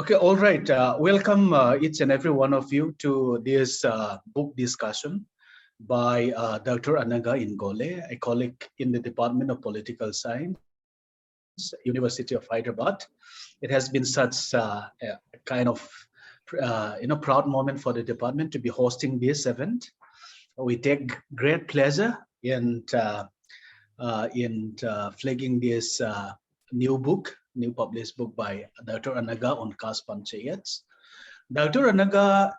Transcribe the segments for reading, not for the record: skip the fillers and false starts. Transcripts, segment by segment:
Okay, all right. Welcome each and every one of you to this book discussion by Dr. Anagha Ingole, a colleague in the Department of Political Science, University of Hyderabad. It has been such a kind of proud moment for the department to be hosting this event. We take great pleasure in flagging this new published book by Dr. Anagha on Caste Panchayats. Dr. Anagha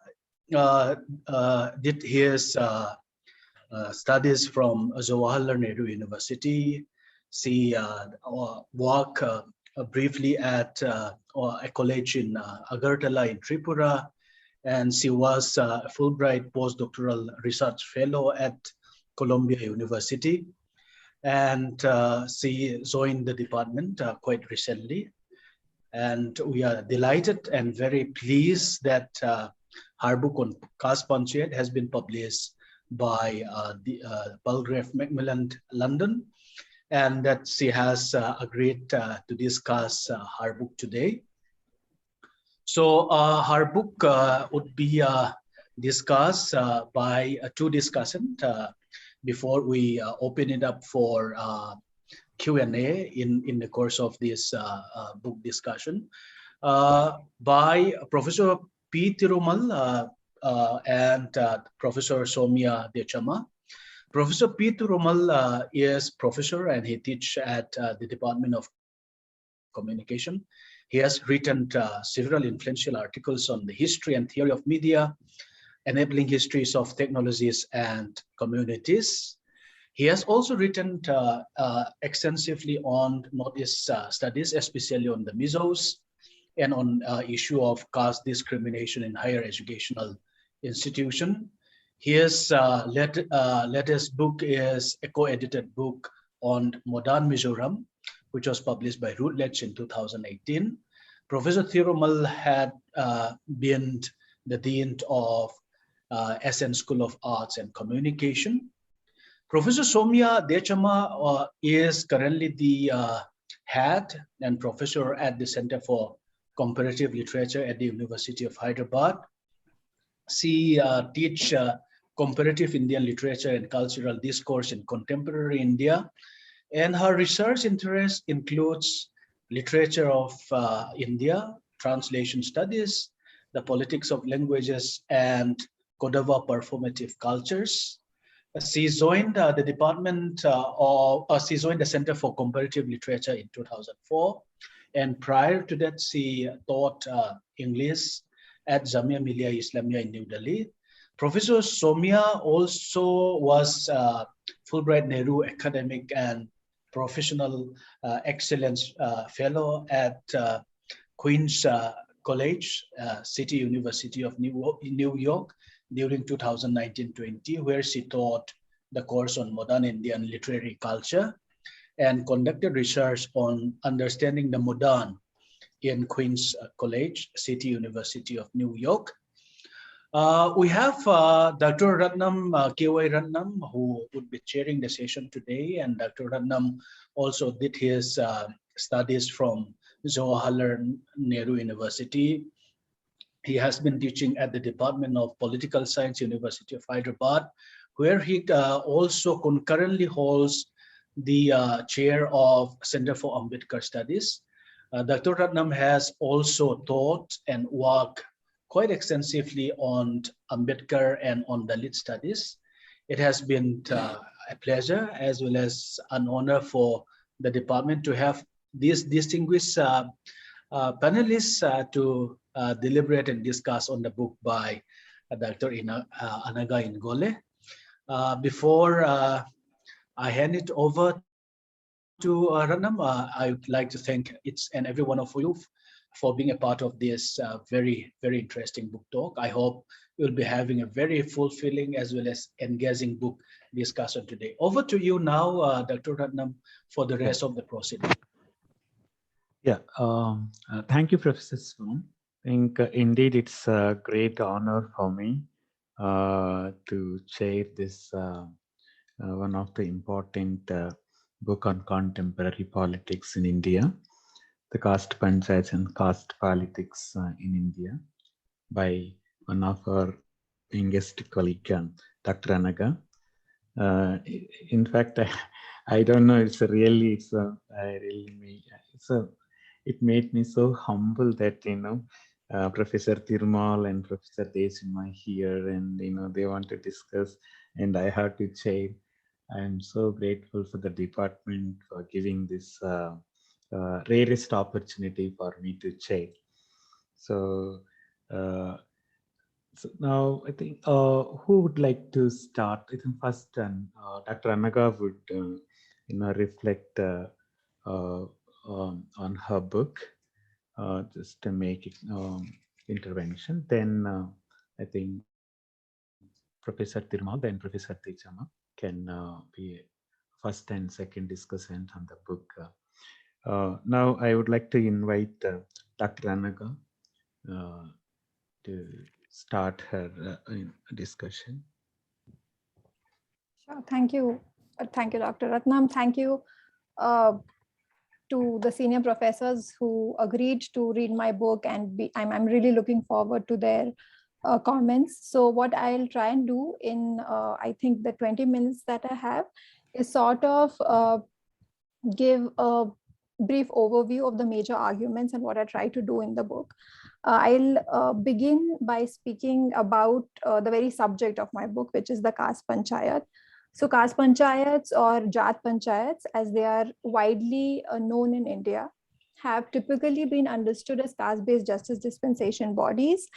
did his studies from Jawaharlal Nehru University. She worked briefly at a college in Agartala in Tripura, and she was a Fulbright postdoctoral research fellow at Columbia University. And she joined the department quite recently. And we are delighted and very pleased that her book on Caste Panchayat has been published by Palgrave Macmillan, London, and that she has agreed to discuss her book today. So her book would be discussed by two discussants before we open it up for Q&A in the course of this book discussion by Professor P. Thirumal and Professor Sowmya Dechamma. Professor P. Thirumal is professor and he teaches at the Department of Communication. He has written several influential articles on the history and theory of media, enabling histories of technologies and communities. He has also written extensively on Northeast studies, especially on the Mizos and on issue of caste discrimination in higher educational institution. His latest book is a co-edited book on modern Mizoram, which was published by Routledge in 2018. Professor Thirumal had been the Dean of SN School of Arts and Communication. Professor Sowmya Dechamma is currently the head and professor at the Center for Comparative Literature at the University of Hyderabad. She teaches comparative Indian literature and cultural discourse in contemporary India, and her research interest includes literature of India, translation studies, the politics of languages, and Kodava performative cultures. She joined the she joined the Center for Comparative Literature in 2004. And prior to that, she taught English at Jamia Millia Islamia in New Delhi. Professor Sowmya also was Fulbright Nehru Academic and Professional Excellence Fellow at Queen's College, City University of New York, during 2019-20, where she taught the course on modern Indian literary culture and conducted research on understanding the modern in Queen's College, City University of New York. We have Dr. Ratnam, K.Y. Ratnam, who would be chairing the session today, and Dr. Ratnam also did his studies from Jawaharlal Nehru University. He has been teaching at the Department of Political Science, University of Hyderabad, where he also concurrently holds the chair of Center for Ambedkar Studies. Dr. Ratnam has also taught and worked quite extensively on Ambedkar and on Dalit studies. It has been a pleasure as well as an honor for the department to have these distinguished panelists to deliberate and discuss on the book by Dr. Anagha Ingole. Before I hand it over to Ratnam, I would like to thank each and every one of you for being a part of this very, very interesting book talk. I hope you'll be having a very fulfilling as well as engaging book discussion today. Over to you now, Dr. Ratnam, for the rest of the proceeding. Yeah, thank you, Professor Swam. I think indeed it's a great honor for me to chair this one of the important book on contemporary politics in India. the Caste Panchayats and Caste Politics in India by one of our youngest colleague, Dr. Anagha. In fact, I don't know. It made me so humble that Professor Thirumal and Professor Dechamma here, and they want to discuss, and I have to chair. I am so grateful for the department for giving this rarest opportunity for me to chair. So. So now I think who would like to start? I think first Dr. Anagha would reflect on her book just to make it, intervention. Then I think Professor Thirumal, then Professor Dechamma can be first and second discussant on the book. Now I would like to invite Dr. Anagha to start her discussion. Sure. Thank you. Thank you, Dr. Ratnam. Thank you to the senior professors who agreed to read my book, and I'm really looking forward to their comments. So what I'll try and do in, I think the 20 minutes that I have is sort of give a brief overview of the major arguments and what I try to do in the book. I'll begin by speaking about the very subject of my book, which is the Caste Panchayat. So Caste Panchayats, or Jat Panchayats, as they are widely known in India, have typically been understood as caste-based justice dispensation bodies,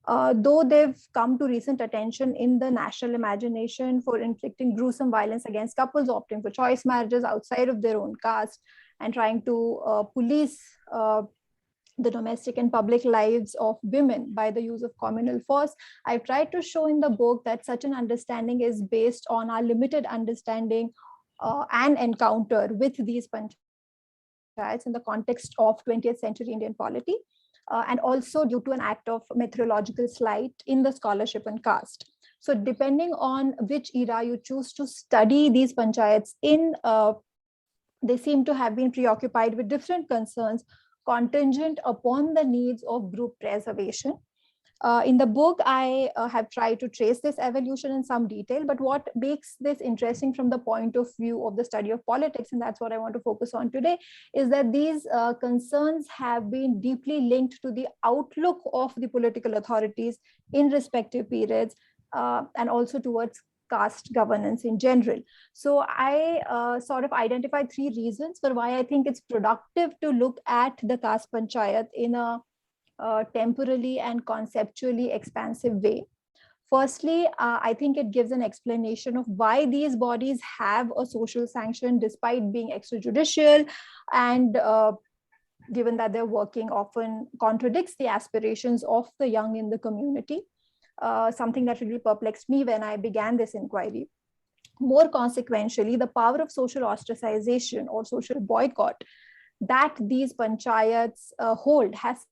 though they've come to recent attention in the national imagination for inflicting gruesome violence against couples opting for choice marriages outside of their own caste and trying to police the domestic and public lives of women by the use of communal force. I've tried to show in the book that such an understanding is based on our limited understanding and encounter with these panchayats in the context of 20th century Indian polity, and also due to an act of methodological slight in the scholarship on caste. So depending on which era you choose to study these panchayats in, they seem to have been preoccupied with different concerns contingent upon the needs of group preservation. In the book, I have tried to trace this evolution in some detail, but what makes this interesting from the point of view of the study of politics, and that's what I want to focus on today, is that these concerns have been deeply linked to the outlook of the political authorities in respective periods, and also towards caste governance in general. So I sort of identified three reasons for why I think it's productive to look at the Caste Panchayat in a temporally and conceptually expansive way. Firstly, I think it gives an explanation of why these bodies have a social sanction despite being extrajudicial, and given that their working often contradicts the aspirations of the young in the community. Something that really perplexed me when I began this inquiry. More consequentially, the power of social ostracization or social boycott that these panchayats hold has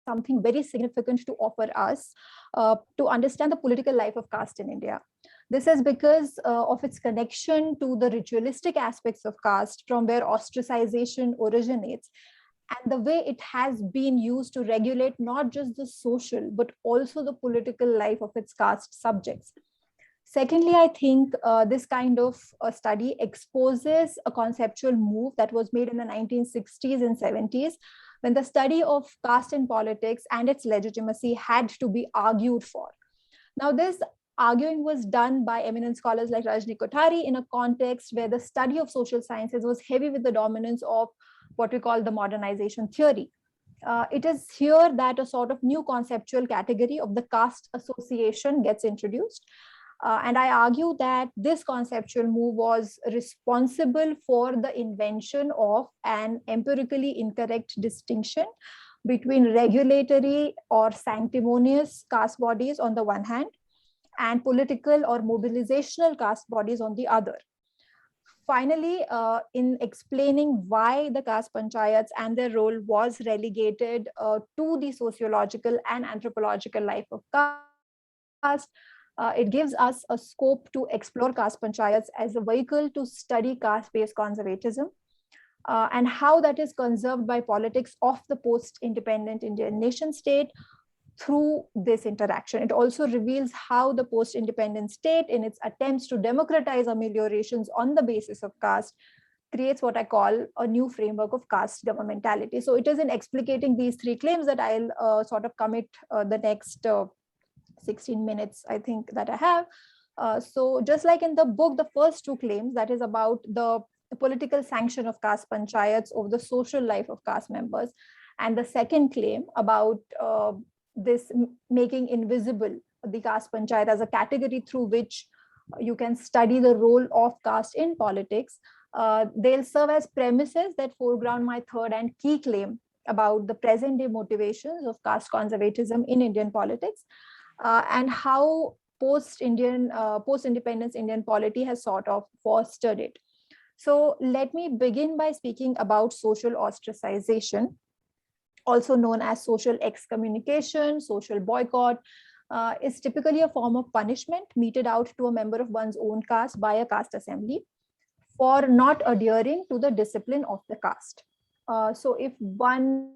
something very significant to offer us to understand the political life of caste in India. This is because of its connection to the ritualistic aspects of caste, from where ostracization originates, and the way it has been used to regulate not just the social, but also the political life of its caste subjects. Secondly, I think this kind of study exposes a conceptual move that was made in the 1960s and 70s, when the study of caste in politics and its legitimacy had to be argued for. Now, this arguing was done by eminent scholars like Rajni Kothari in a context where the study of social sciences was heavy with the dominance of what we call the modernization theory. It is here that a sort of new conceptual category of the caste association gets introduced. And I argue that this conceptual move was responsible for the invention of an empirically incorrect distinction between regulatory or sanctimonious caste bodies on the one hand, and political or mobilizational caste bodies on the other. Finally, in explaining why the Caste Panchayats and their role was relegated to the sociological and anthropological life of caste, it gives us a scope to explore Caste Panchayats as a vehicle to study caste-based conservatism. and how that is conserved by politics of the post-independent Indian nation state through this interaction. It also reveals how the post-independent state, in its attempts to democratize ameliorations on the basis of caste, creates what I call a new framework of caste governmentality. So it is in explicating these three claims that I'll sort of commit the next 16 minutes, I think, that I have. So just like in the book, the first two claims, that is about the political sanction of caste panchayats over the social life of caste members, and the second claim about this making invisible the caste panchayat as a category through which you can study the role of caste in politics, they'll serve as premises that foreground my third and key claim about the present day motivations of caste conservatism in Indian politics, and how post-independence Indian polity has sort of fostered it. So let me begin by speaking about social ostracization, also known as social excommunication, social boycott. Is typically a form of punishment meted out to a member of one's own caste by a caste assembly for not adhering to the discipline of the caste. So if one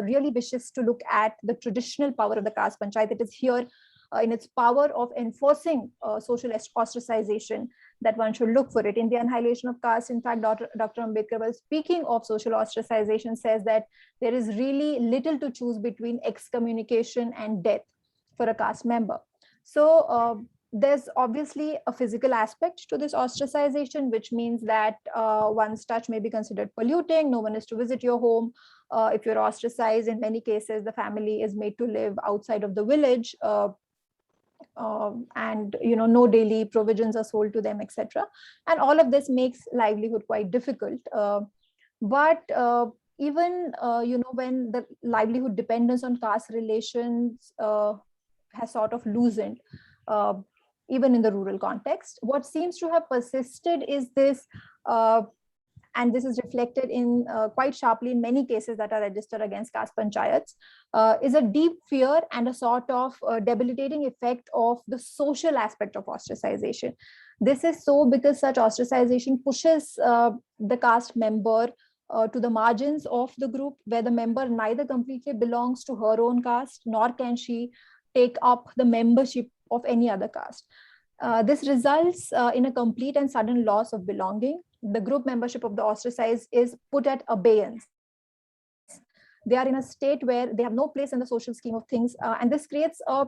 really wishes to look at the traditional power of the caste panchayat, it is here in its power of enforcing social ostracization that one should look for it. In the Annihilation of Caste, in fact, Dr. Ambedkar, while speaking of social ostracization, says that there is really little to choose between excommunication and death for a caste member. So there's obviously a physical aspect to this ostracization, which means that one's touch may be considered polluting. No one is to visit your home. If you're ostracized, in many cases, the family is made to live outside of the village. And no daily provisions are sold to them, etc. And all of this makes livelihood quite difficult. But even when the livelihood dependence on caste relations has sort of loosened, even in the rural context, what seems to have persisted is this, and this is reflected in quite sharply in many cases that are registered against caste panchayats, is a deep fear and a sort of debilitating effect of the social aspect of ostracization. This is so because such ostracization pushes the caste member to the margins of the group, where the member neither completely belongs to her own caste, nor can she take up the membership of any other caste. This results in a complete and sudden loss of belonging. The group membership of the ostracized is put at abeyance. They are in a state where they have no place in the social scheme of things, and this creates a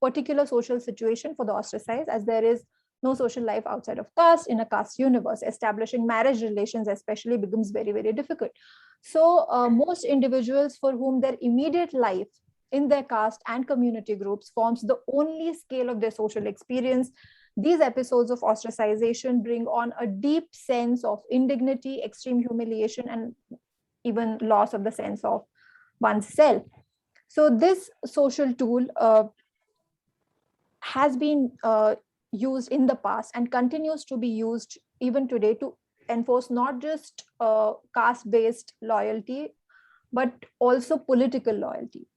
particular social situation for the ostracized, as there is no social life outside of caste in a caste universe. Establishing marriage relations especially becomes very, very difficult. So most individuals for whom their immediate life in their caste and community groups forms the only scale of their social experience, these episodes of ostracization bring on a deep sense of indignity, extreme humiliation, and even loss of the sense of oneself. So this social tool has been used in the past and continues to be used even today to enforce not just caste-based loyalty, but also political loyalty.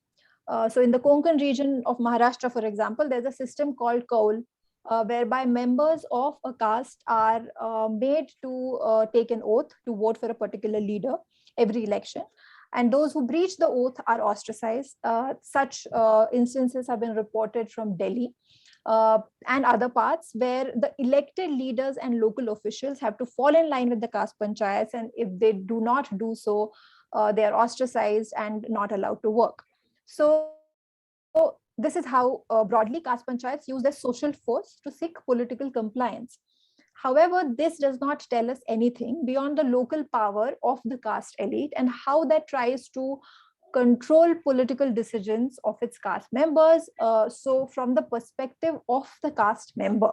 So in the Konkan region of Maharashtra, for example, there's a system called Kaul, whereby members of a caste are made to take an oath to vote for a particular leader every election. And those who breach the oath are ostracized. Such instances have been reported from Delhi and other parts, where the elected leaders and local officials have to fall in line with the caste panchayats. And if they do not do so, they are ostracized and not allowed to work. So this is how broadly caste panchayats use their social force to seek political compliance. However, this does not tell us anything beyond the local power of the caste elite and how that tries to control political decisions of its caste members. So from the perspective of the caste member,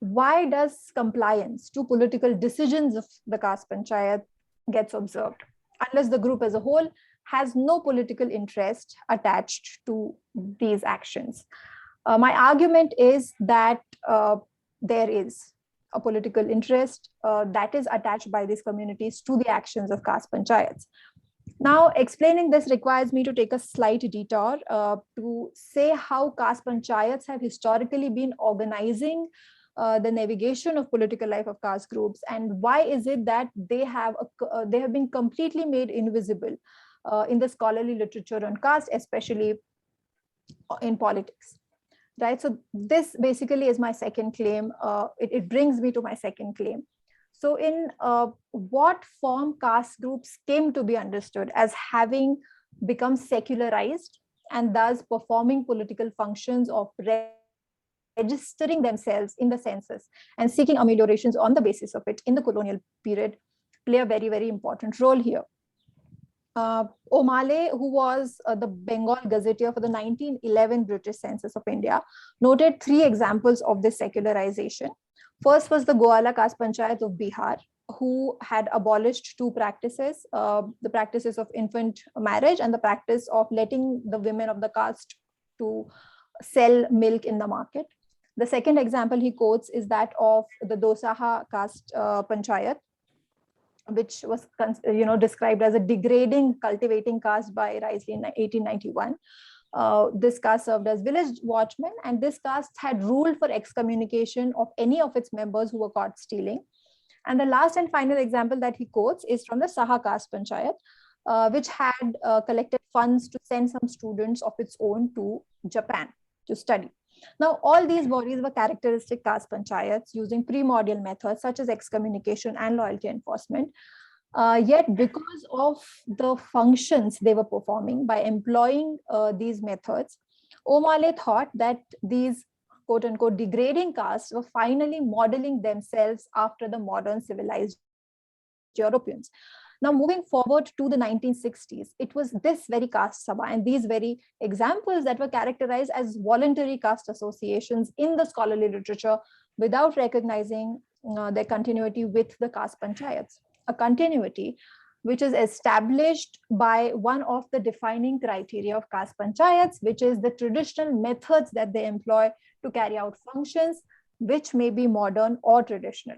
why does compliance to political decisions of the caste panchayat gets observed, unless the group as a whole has no political interest attached to these actions? My argument is that there is a political interest that is attached by these communities to the actions of caste panchayats. Now, explaining this requires me to take a slight detour to say how caste panchayats have historically been organizing the navigation of political life of caste groups, and why is it that they have been completely made invisible in the scholarly literature on caste, especially in politics, right? So this basically is my second claim. It brings me to my second claim. So in what form caste groups came to be understood as having become secularized and thus performing political functions of registering themselves in the census and seeking ameliorations on the basis of it in the colonial period, play a very, very important role here. O'Malley, who was the Bengal gazetteer for the 1911 British Census of India, noted 3 examples of this secularization. First was the Goala Caste Panchayat of Bihar, who had abolished 2 practices, the practices of infant marriage and the practice of letting the women of the caste to sell milk in the market. The second example he quotes is that of the Dosah Caste Panchayat, which was described as a degrading, cultivating caste by Risley in 1891. This caste served as village watchmen, and this caste had ruled for excommunication of any of its members who were caught stealing. And the last and final example that he quotes is from the Saha Caste Panchayat, which had collected funds to send some students of its own to Japan to study. Now, all these bodies were characteristic caste panchayats using primordial methods such as excommunication and loyalty enforcement. Yet, because of the functions they were performing by employing these methods, O'Malley thought that these quote-unquote degrading castes were finally modeling themselves after the modern civilized Europeans. Now, moving forward to the 1960s, it was this very caste sabha and these very examples that were characterized as voluntary caste associations in the scholarly literature without recognizing their continuity with the caste panchayats, a continuity which is established by one of the defining criteria of caste panchayats, which is the traditional methods that they employ to carry out functions, which may be modern or traditional.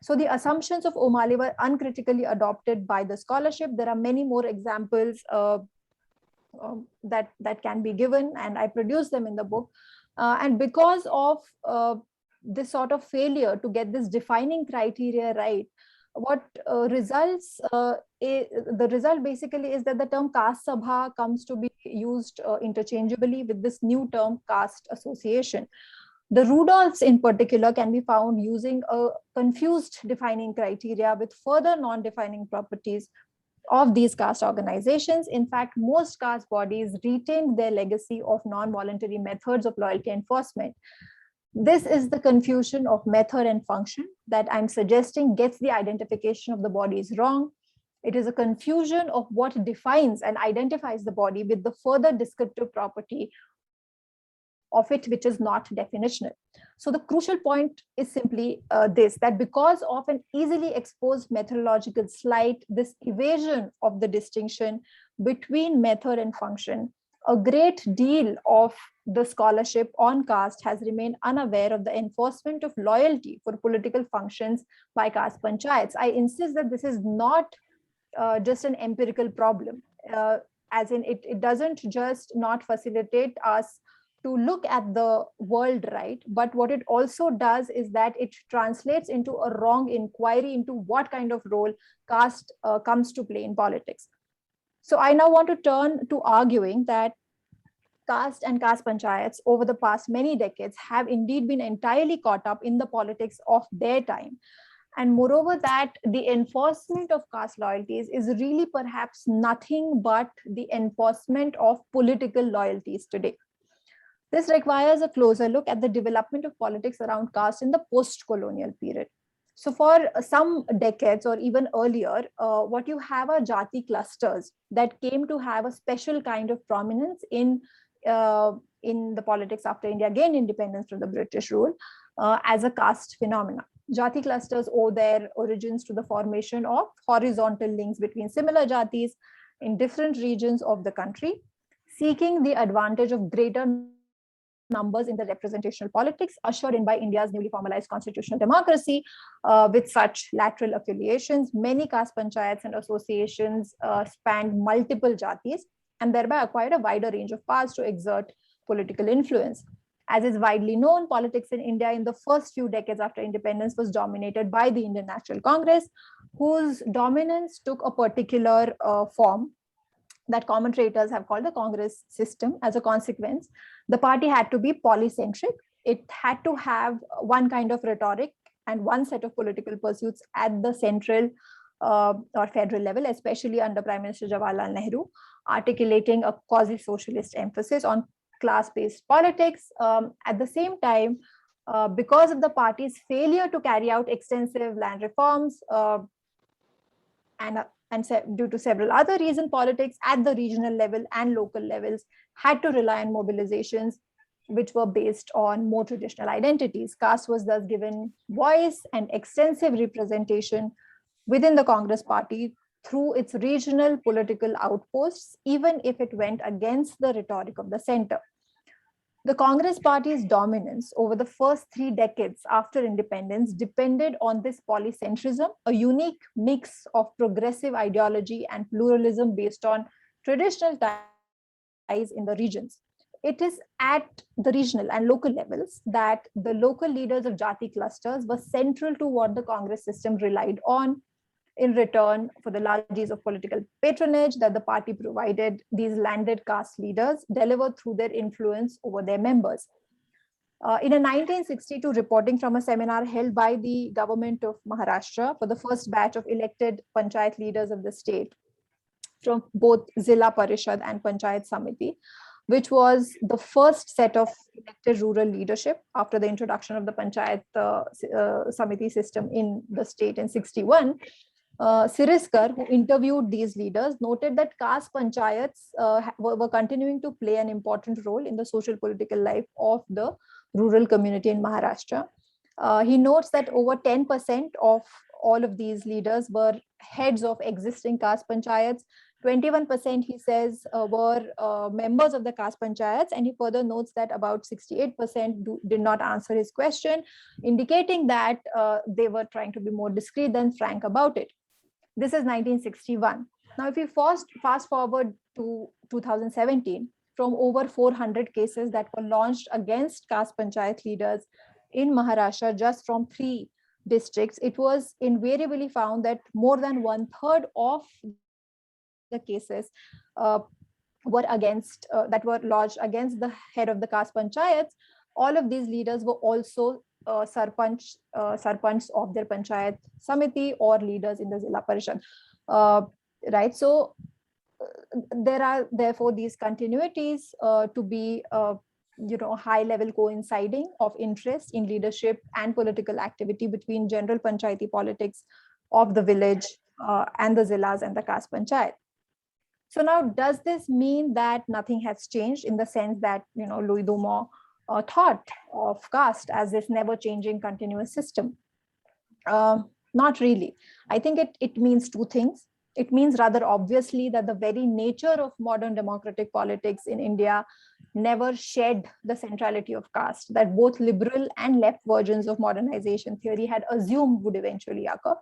So the assumptions of O'Malley were uncritically adopted by the scholarship. There are many more examples that can be given, and I produce them in the book. And because of this sort of failure to get this defining criteria right, what the result basically is that the term caste sabha comes to be used interchangeably with this new term caste association. The Rudolphs in particular can be found using a confused defining criteria with further non-defining properties of these caste organizations. In fact, most caste bodies retained their legacy of non-voluntary methods of loyalty enforcement. This is the confusion of method and function that I'm suggesting gets the identification of the bodies wrong. It is a confusion of what defines and identifies the body with the further descriptive property of it, which is not definitional. So the crucial point is simply this, that because of an easily exposed methodological slight, this evasion of the distinction between method and function, a great deal of the scholarship on caste has remained unaware of the enforcement of loyalty for political functions by caste panchayats. I insist that this is not just an empirical problem, as in it doesn't just not facilitate us to look at the world right, but what it also does is that it translates into a wrong inquiry into what kind of role caste comes to play in politics. So I now want to turn to arguing that caste and caste panchayats over the past many decades have indeed been entirely caught up in the politics of their time. And moreover, that the enforcement of caste loyalties is really perhaps nothing but the enforcement of political loyalties today. This requires a closer look at the development of politics around caste in the post-colonial period. So for some decades or even earlier, what you have are jati clusters that came to have a special kind of prominence in the politics after India gained independence from the British rule as a caste phenomena. Jati clusters owe their origins to the formation of horizontal links between similar jatis in different regions of the country, seeking the advantage of greater numbers in the representational politics ushered in by India's newly formalized constitutional democracy. With such lateral affiliations, many caste panchayats and associations spanned multiple jatis and thereby acquired a wider range of powers to exert political influence. As is widely known, politics in India in the first few decades after independence was dominated by the Indian National Congress, whose dominance took a particular form that commentators have called the Congress system. As a consequence, the party had to be polycentric. It had to have one kind of rhetoric and one set of political pursuits at the central or federal level, especially under Prime Minister Jawaharlal Nehru, articulating a quasi-socialist emphasis on class-based politics. At the same time, because of the party's failure to carry out extensive land reforms and due to several other reasons, politics at the regional level and local levels had to rely on mobilizations which were based on more traditional identities. Caste was thus given voice and extensive representation within the Congress party through its regional political outposts, even if it went against the rhetoric of the center. The Congress party's dominance over the first 3 decades after independence depended on this polycentrism, a unique mix of progressive ideology and pluralism based on traditional ties in the regions. It is at the regional and local levels that the local leaders of Jati clusters were central to what the Congress system relied on in return for the largesse of political patronage that the party provided these landed caste leaders delivered through their influence over their members. In a 1962 reporting from a seminar held by the government of Maharashtra for the first batch of elected Panchayat leaders of the state from both Zilla Parishad and Panchayat Samiti, which was the first set of elected rural leadership after the introduction of the Panchayat Samiti system in the state in 61. Siriskar, who interviewed these leaders, noted that caste panchayats were continuing to play an important role in the social political life of the rural community in Maharashtra. He notes that over 10% of all of these leaders were heads of existing caste panchayats. 21%, he says, were members of the caste panchayats, and he further notes that about 68% did not answer his question, indicating that they were trying to be more discreet than frank about it. This is 1961. Now, if we fast forward to 2017, from over 400 cases that were launched against caste panchayat leaders in Maharashtra just from 3 districts, it was invariably found that more than 1/3 of the cases were against that were lodged against the head of the caste panchayats. All of these leaders were also sarpanch of their panchayat samiti or leaders in the Zilla Parishad. Right. So there are therefore these continuities to be high level coinciding of interest in leadership and political activity between general panchayati politics of the village and the zillas and the caste panchayat. So now, does this mean that nothing has changed in the sense that Louis Dumont thought of caste as this never-changing continuous system? Not really. I think it means 2 things. It means rather obviously that the very nature of modern democratic politics in India never shed the centrality of caste that both liberal and left versions of modernization theory had assumed would eventually occur.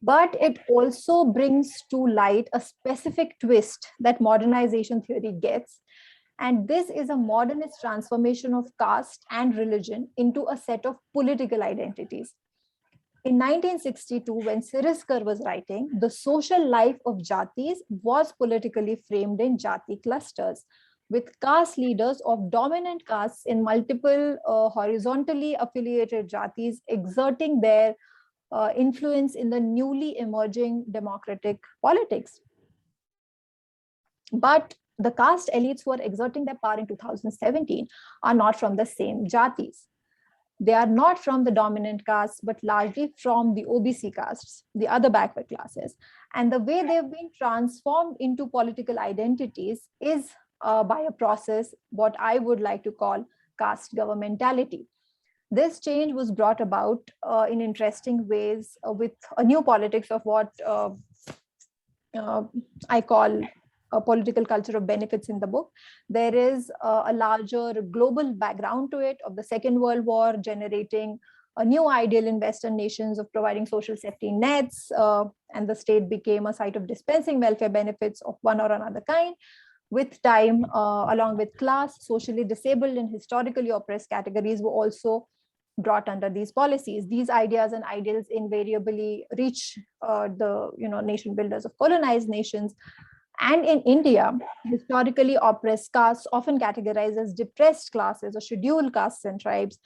But it also brings to light a specific twist that modernization theory gets. And this is a modernist transformation of caste and religion into a set of political identities. In 1962, when Siriskar was writing, the social life of Jatis was politically framed in Jati clusters, with caste leaders of dominant castes in multiple horizontally affiliated Jatis exerting their influence in the newly emerging democratic politics. But the caste elites who are exerting their power in 2017 are not from the same Jatis. They are not from the dominant castes, but largely from the OBC castes, the other backward classes. And the way they've been transformed into political identities is by a process, what I would like to call caste governmentality. This change was brought about in interesting ways with a new politics of what I call a political culture of benefits in the book. There is a larger global background to it of the Second World War generating a new ideal in Western nations of providing social safety nets, and the state became a site of dispensing welfare benefits of one or another kind. With time, along with class, socially disabled and historically oppressed categories were also brought under these policies. These ideas and ideals invariably reach the nation builders of colonized nations. And in India, historically oppressed castes, often categorized as depressed classes or scheduled castes and tribes,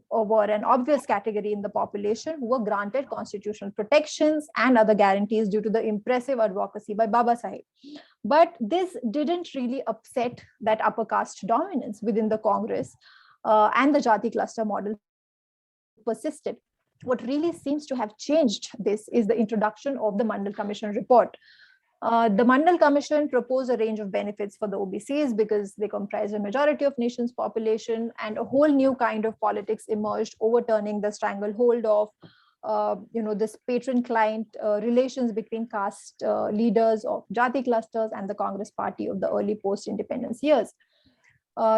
were an obvious category in the population who were granted constitutional protections and other guarantees due to the impressive advocacy by Baba Sahib. But this didn't really upset that upper caste dominance within the Congress, and the Jati cluster model persisted. What really seems to have changed this is the introduction of the Mandal Commission report. The Mandal Commission proposed a range of benefits for the OBCs because they comprise a majority of nation's population, and a whole new kind of politics emerged, overturning the stranglehold of this patron-client relations between caste leaders of Jati clusters and the Congress party of the early post-independence years.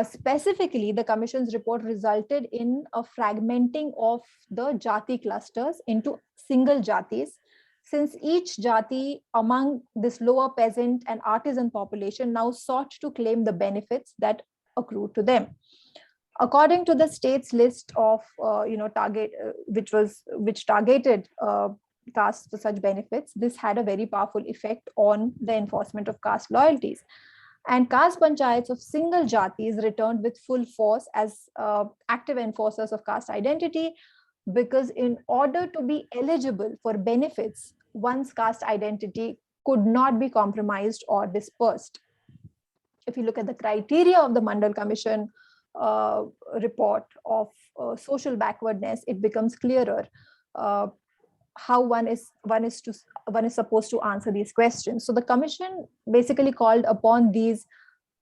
Specifically, the Commission's report resulted in a fragmenting of the Jati clusters into single Jatis, since each Jati among this lower peasant and artisan population now sought to claim the benefits that accrue to them. According to the state's list of which targeted castes for such benefits, this had a very powerful effect on the enforcement of caste loyalties. And caste panchayats of single jatis returned with full force as active enforcers of caste identity, because in order to be eligible for benefits, one's caste identity could not be compromised or dispersed. If you look at the criteria of the Mandal Commission report of social backwardness, it becomes clearer how one is supposed to answer these questions. So the commission basically called upon these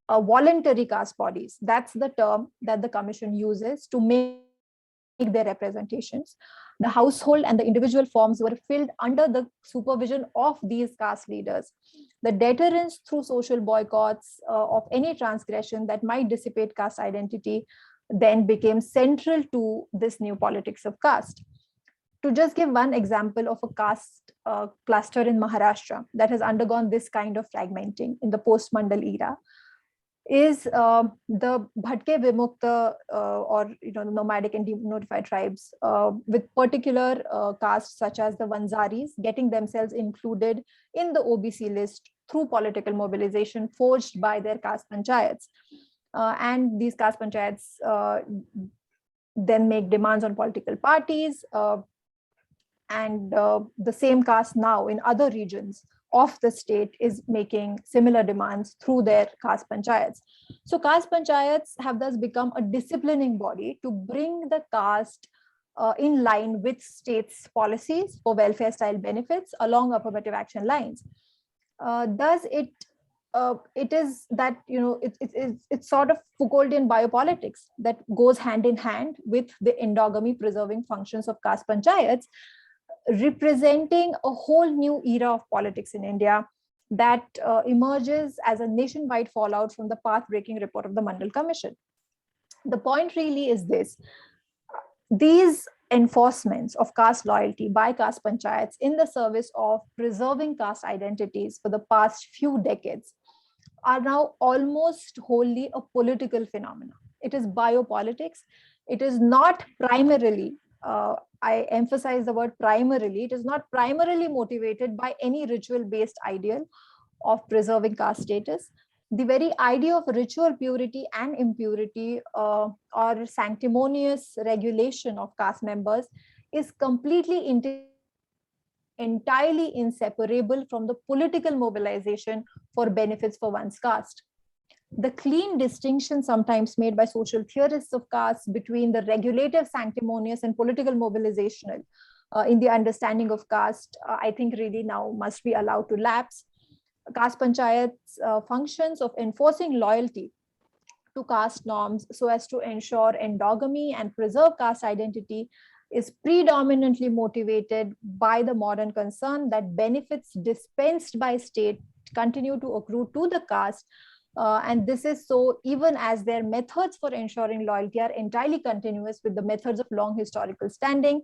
voluntary caste bodies. That's the term that the commission uses to make their representations. The household and the individual forms were filled under the supervision of these caste leaders. The deterrence through social boycotts of any transgression that might dissipate caste identity then became central to this new politics of caste. To just give one example of a caste cluster in Maharashtra that has undergone this kind of fragmenting in the post-Mandal era is the Bhatke Vimukta nomadic and denotified tribes with particular castes such as the Vanzaris getting themselves included in the OBC list through political mobilization forged by their caste panchayats. And these caste panchayats then make demands on political parties, and the same caste now in other regions of the state is making similar demands through their caste panchayats. So caste panchayats have thus become a disciplining body to bring the caste in line with state's policies for welfare style benefits along affirmative action lines. Thus it is that it's sort of Foucauldian biopolitics that goes hand in hand with the endogamy preserving functions of caste panchayats, representing a whole new era of politics in India that emerges as a nationwide fallout from the path-breaking report of the Mandal Commission. The point really is this: these enforcements of caste loyalty by caste panchayats in the service of preserving caste identities for the past few decades are now almost wholly a political phenomenon. It is biopolitics. It is not primarily, I emphasize the word primarily, it is not primarily motivated by any ritual-based ideal of preserving caste status. The very idea of ritual purity and impurity or sanctimonious regulation of caste members is completely entirely inseparable from the political mobilization for benefits for one's caste. The clean distinction sometimes made by social theorists of caste between the regulative, sanctimonious, and political mobilizational in the understanding of caste, I think really now must be allowed to lapse. Caste panchayats functions of enforcing loyalty to caste norms so as to ensure endogamy and preserve caste identity is predominantly motivated by the modern concern that benefits dispensed by state continue to accrue to the caste. And this is so even as their methods for ensuring loyalty are entirely continuous with the methods of long historical standing.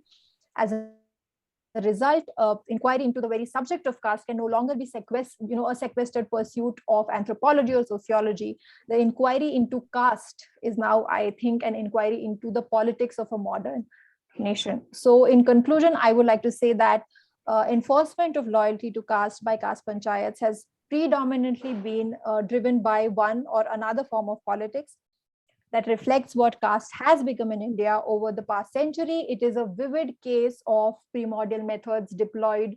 As a a result, inquiry into the very subject of caste can no longer be a sequestered pursuit of anthropology or sociology. The inquiry into caste is now, I think, an inquiry into the politics of a modern nation. So in conclusion, I would like to say that enforcement of loyalty to caste by caste panchayats has predominantly been driven by one or another form of politics that reflects what caste has become in India over the past century. It is a vivid case of primordial methods deployed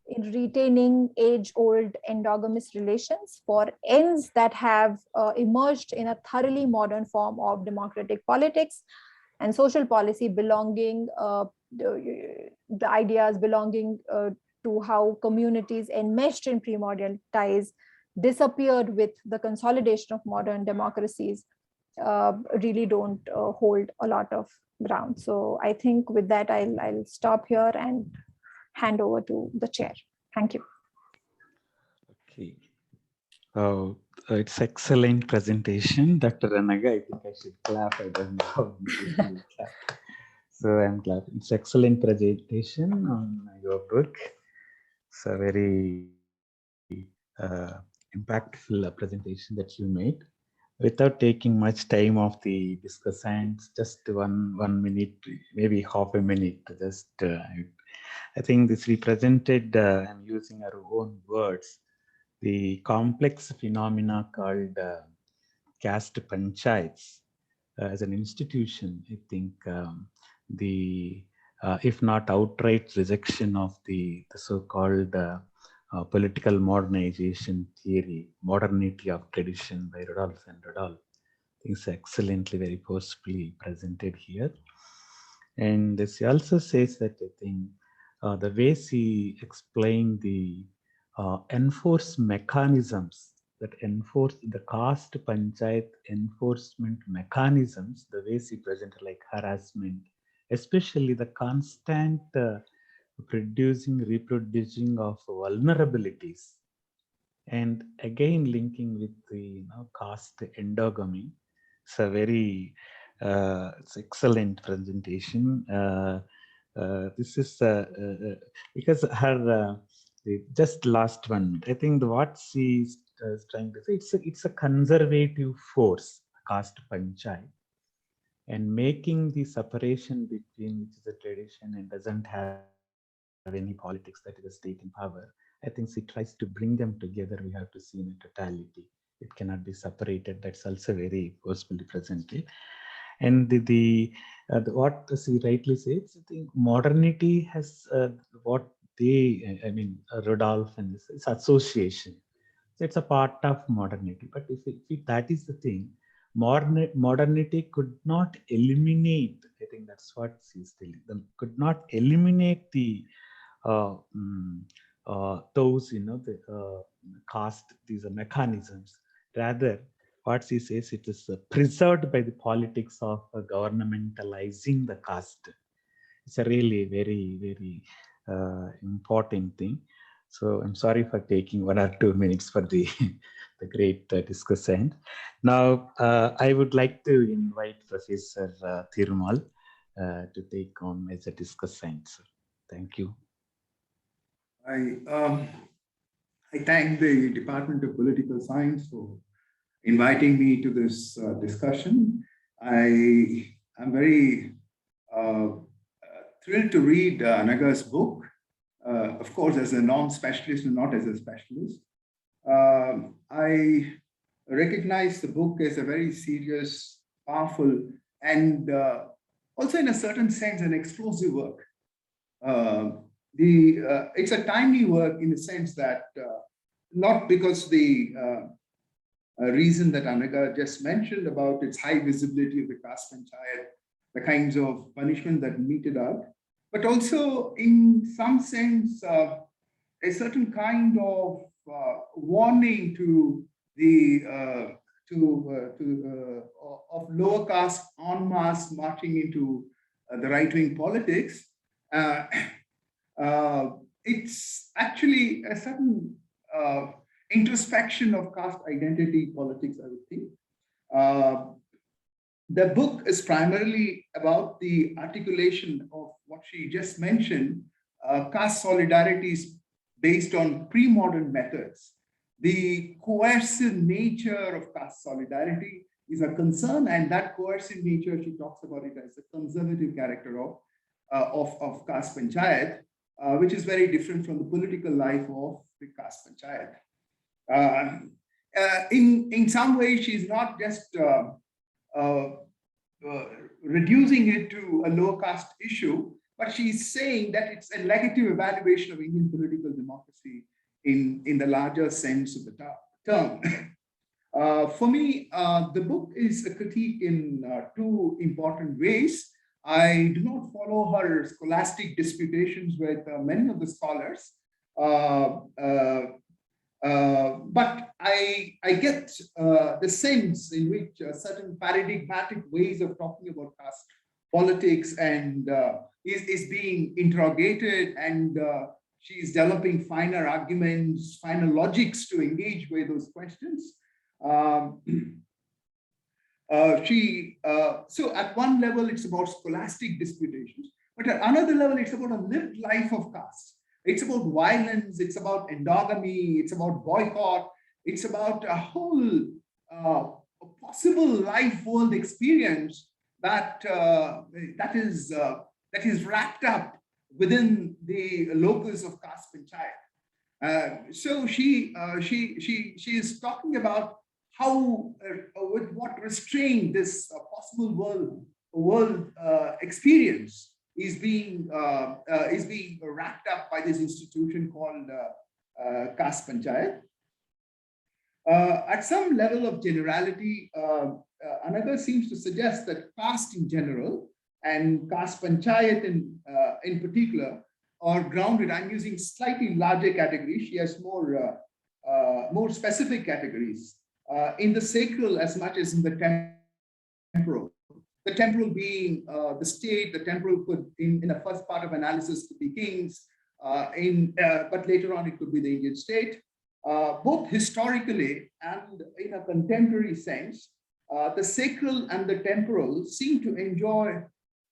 in retaining age-old endogamous relations for ends that have emerged in a thoroughly modern form of democratic politics and social policy belonging, the ideas belonging to how communities enmeshed in primordial ties disappeared with the consolidation of modern democracies really don't hold a lot of ground. So I think with that, I'll stop here and hand over to the chair. Thank you. Okay. It's excellent presentation, Dr. Anagha. I think I should clap. I don't know how many people clap. So I'm glad. It's excellent presentation on your book. It's a very impactful presentation that you made. Without taking much time of the discussants, just one minute, maybe half a minute. Just I think this represented. I'm using our own words. The complex phenomena called Caste Panchayats as an institution. I think if not outright rejection of the so-called political modernization theory, modernity of tradition by Rudolf and Rudolf, is excellently, very forcefully presented here. And she also says that I think the way she explained the enforce mechanisms that enforce the caste panchayat enforcement mechanisms, the way she presented, like harassment, especially the constant reproducing of vulnerabilities, and again linking with the caste endogamy. It's a very it's excellent presentation. This is because her just last one. I think what she is trying to say, it's a conservative force, caste panchayat, and making the separation between which is a tradition and doesn't have any politics, that is a state in power. I think she tries to bring them together. We have to see in a totality. It cannot be separated. That's also very forcefully presented. And what she rightly says, I think modernity has what they, I mean, Rudolf and this is association. So it's a part of modernity. But if that is the thing, modernity could not eliminate, I think that's what she's telling them, could not eliminate the those, the caste, these are mechanisms. Rather, what she says, it is preserved by the politics of governmentalizing the caste. It's a really very, very important thing. So I'm sorry for taking 1 or 2 minutes for the great discussant. Now, I would like to invite Professor Thirumal to take on as a discussant. So, thank you. I thank the Department of Political Science for inviting me to this discussion. I am very thrilled to read Anagha's book, of course, as a non-specialist and not as a specialist. I recognize the book as a very serious, powerful, and also in a certain sense, an explosive work. It's a timely work in the sense that not because the reason that Anagha just mentioned about its high visibility of the caste panchayat, the kinds of punishment that meted out, but also in some sense a certain kind of warning to the of lower caste en masse marching into the right-wing politics. It's actually a certain introspection of caste identity politics, I would think. The book is primarily about the articulation of what she just mentioned caste solidarity is based on pre-modern methods. The coercive nature of caste solidarity is a concern, and that coercive nature, she talks about it as a conservative character of Caste Panchayat, which is very different from the political life of the Caste Panchayat. In some ways, she's not just reducing it to a low caste issue, but she's saying that it's a negative evaluation of Indian political democracy in the larger sense of the term. For me, the book is a critique in two important ways. I do not follow her scholastic disputations with many of the scholars, but I get the sense in which certain paradigmatic ways of talking about caste politics and is being interrogated, and she's developing finer arguments, finer logics to engage with those questions. So at one level, it's about scholastic disputations, but at another level, it's about a lived life of caste. It's about violence, it's about endogamy, it's about boycott, it's about a whole possible life world experience that is wrapped up within the locus of Caste Panchayat. So she is talking about how, with what restraint this possible world experience is being wrapped up by this institution called Caste Panchayat. At some level of generality, Anagha seems to suggest that caste in general and Caste Panchayat in particular are grounded. I'm using slightly larger categories. She has more specific categories in the sacral as much as in the temporal. The temporal being the state, the temporal could, in the first part of analysis, could be kings, but later on it could be the Indian state. Both historically and in a contemporary sense, the sacral and the temporal seem to enjoy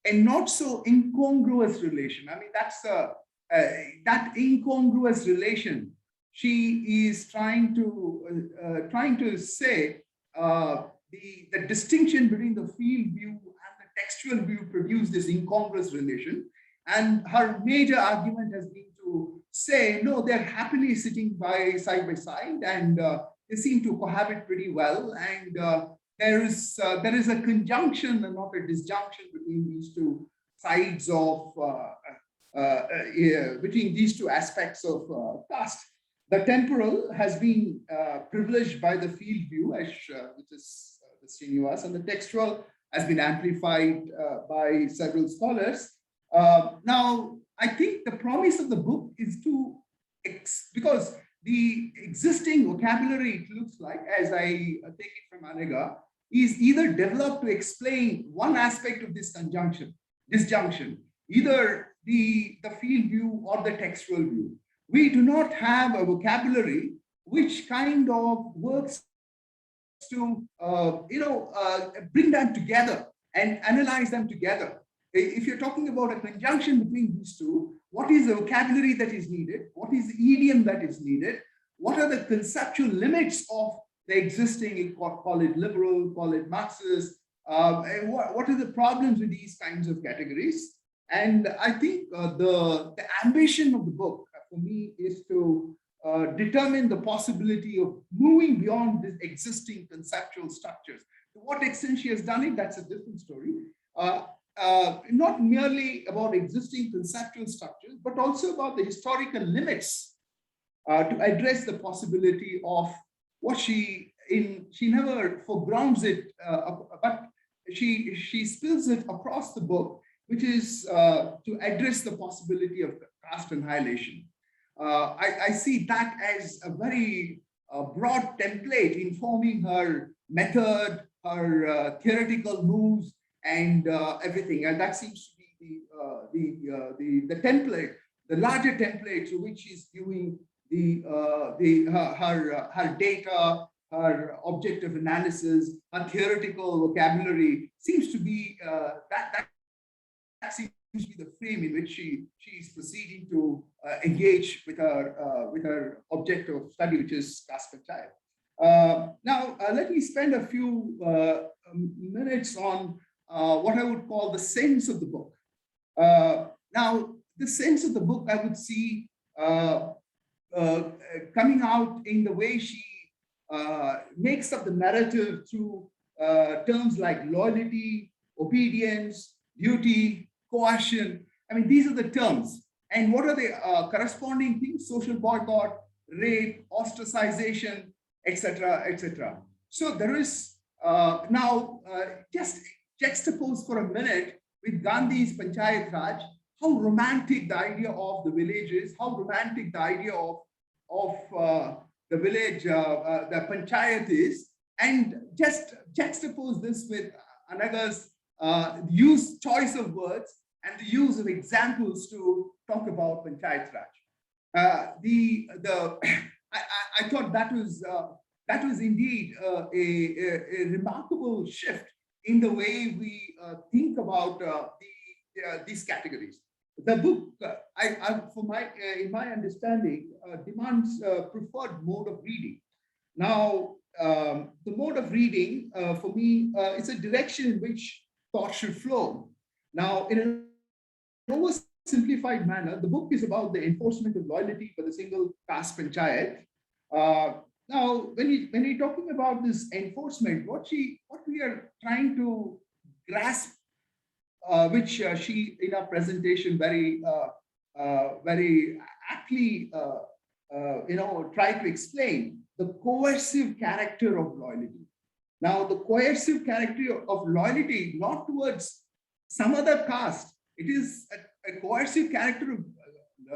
a not so incongruous relation. I mean, that's that incongruous relation. She is trying to say the distinction between the field view and the textual view produce this incongruous relation. And her major argument has been to say, no, they're happily sitting side by side, and they seem to cohabit pretty well. And there is a conjunction and not a disjunction between these two sides of, between these two aspects of caste. The temporal has been privileged by the field view, which is the Srinivas, and the textual has been amplified by several scholars. Now, I think the promise of the book is to, because the existing vocabulary, it looks like, as I take it from Anagha, is either developed to explain one aspect of this disjunction, either the field view or the textual view. We do not have a vocabulary which kind of works to bring them together and analyze them together. If you're talking about a conjunction between these two, what is the vocabulary that is needed? What is the idiom that is needed? What are the conceptual limits of the existing, call it liberal, call it Marxist? What are the problems with these kinds of categories? And I think the ambition of the book for me is to determine the possibility of moving beyond these existing conceptual structures. To what extent she has done it, that's a different story. Not merely about existing conceptual structures, but also about the historical limits to address the possibility of what she never foregrounds it, but she spills it across the book, which is to address the possibility of caste annihilation. I see that as a very broad template informing her method, her theoretical moves, and everything. And that seems to be the template, the larger template through which she's viewing her data, her objective analysis, her theoretical vocabulary seems to be that seems usually the frame in which she is proceeding to engage with her object of study, which is Caste Panchayat. Now, let me spend a few minutes on what I would call the sense of the book. Now, the sense of the book I would see coming out in the way she makes up the narrative through terms like loyalty, obedience, duty, coercion. I mean, these are the terms. And what are the corresponding things? Social boycott, rape, ostracization, etc., etc. So there is now just juxtapose for a minute with Gandhi's Panchayat Raj, how romantic the idea of the village is, how romantic the idea of the village, the Panchayat is, and just juxtapose this with Anagha's choice of words and the use of examples to talk about Panchayat Raj. I thought that was indeed a remarkable shift in the way we think about these categories. The book, in my understanding, demands preferred mode of reading. Now, the mode of reading, for me, is a direction in which thought should flow. Now, in an oversimplified manner, the book is about the enforcement of loyalty for the single caste panchayat. Now, when we're talking about this enforcement, what we are trying to grasp, which she in our presentation very aptly tried to explain, the coercive character of loyalty. Now, the coercive character of loyalty, not towards some other caste, it is a coercive character of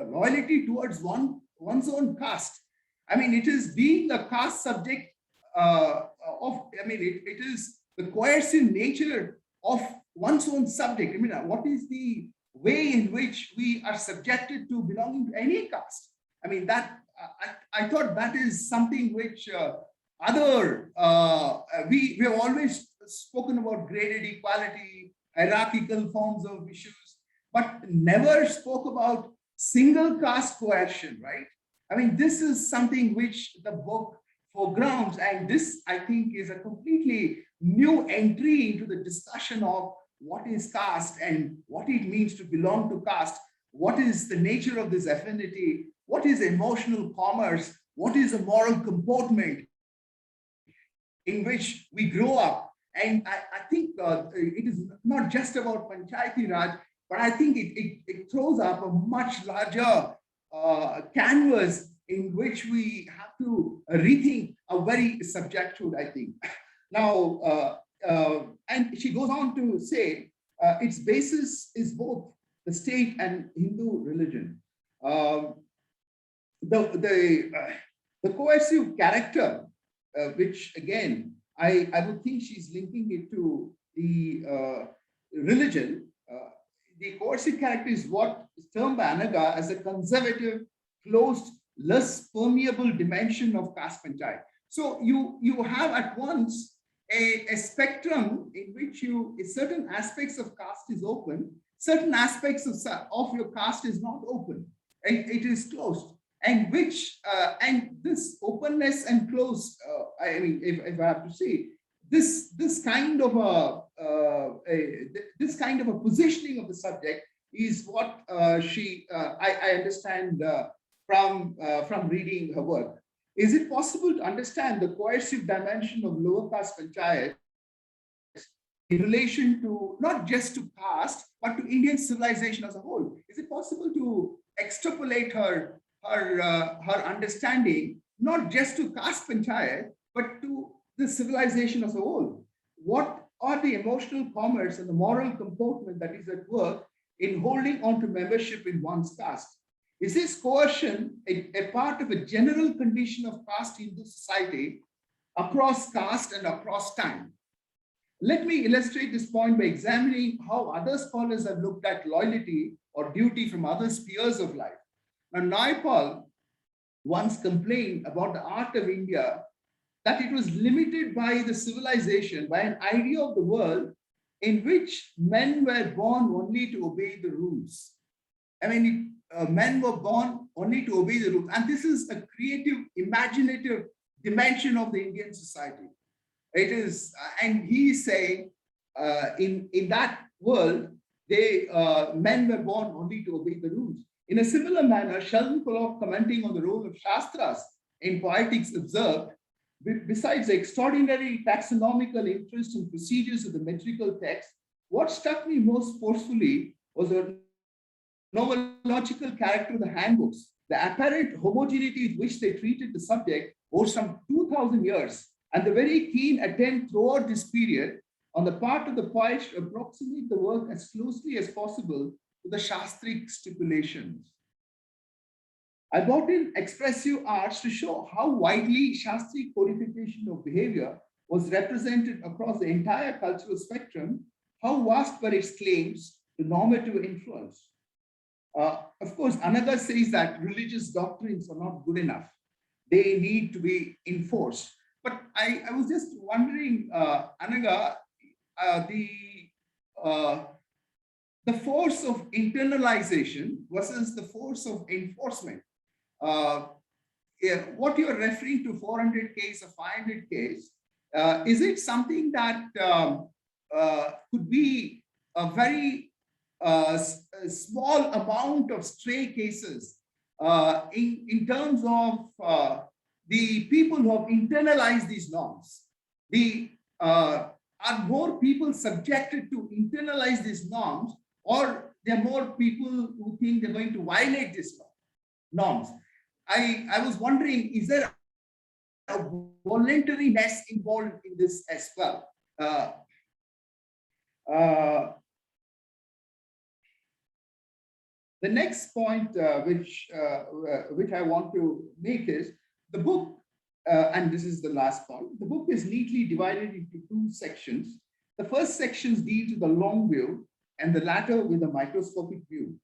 loyalty towards one's own caste. I mean, it is being the caste subject it is the coercive nature of one's own subject. I mean, what is the way in which we are subjected to belonging to any caste? I mean, that I thought that is something which we have always spoken about graded equality, hierarchical forms of issues, but never spoke about single caste coercion, right? I mean, this is something which the book foregrounds, and this, I think, is a completely new entry into the discussion of what is caste and what it means to belong to caste, what is the nature of this affinity, what is emotional commerce, what is a moral comportment in which we grow up. And I think it is not just about Panchayati Raj, but I think it throws up a much larger canvas in which we have to rethink a very subjective, I think. Now, and she goes on to say, its basis is both the state and Hindu religion. The coercive character, which again, I would think she's linking it to the religion. The coercive character is what is termed by Anagha as a conservative, closed, less permeable dimension of caste panchayat. So you have at once a spectrum in which certain aspects of caste is open, certain aspects of your caste is not open, and it is closed. And and this openness and close, I mean, if I have to say, this kind of a positioning of the subject is what I understand from reading her work. Is it possible to understand the coercive dimension of lower caste panchayat in relation to not just to caste, but to Indian civilization as a whole? Is it possible to extrapolate her understanding not just to caste panchayat, but to the civilization as a whole? What are the emotional commerce and the moral comportment that is at work in holding on to membership in one's caste? Is this coercion a part of a general condition of caste Hindu society across caste and across time? Let me illustrate this point by examining how other scholars have looked at loyalty or duty from other spheres of life. Now, Naipaul once complained about the art of India that it was limited by the civilization, by an idea of the world in which men were born only to obey the rules. I mean, men were born only to obey the rules. And this is a creative, imaginative dimension of the Indian society. It is, and he is saying, in that world, men were born only to obey the rules. In a similar manner, Sheldon Pollock, commenting on the role of Shastras in poetics, observed, besides the extraordinary taxonomical interest and procedures of the metrical text, what struck me most forcefully was the novelological character of the handbooks, the apparent homogeneity with which they treated the subject over some 2,000 years, and the very keen attempt throughout this period on the part of the poets to approximate the work as closely as possible to the Shastric stipulations. I brought in expressive arts to show how widely Shastric codification of behavior was represented across the entire cultural spectrum, how vast were its claims to normative influence. Of course, Anagha says that religious doctrines are not good enough. They need to be enforced. But I was just wondering, Anagha, the force of internalization versus the force of enforcement. What you're referring to, 400 case or 500 case, is it something that could be a very small amount of stray cases in terms of the people who have internalized these norms? Are more people subjected to internalize these norms, or there are more people who think they're going to violate these norms? I was wondering, is there a voluntariness involved in this as well? The next point which I want to make is the book, and this is the last point, the book is neatly divided into two sections. The first sections deal to the long view and the latter with a microscopic view.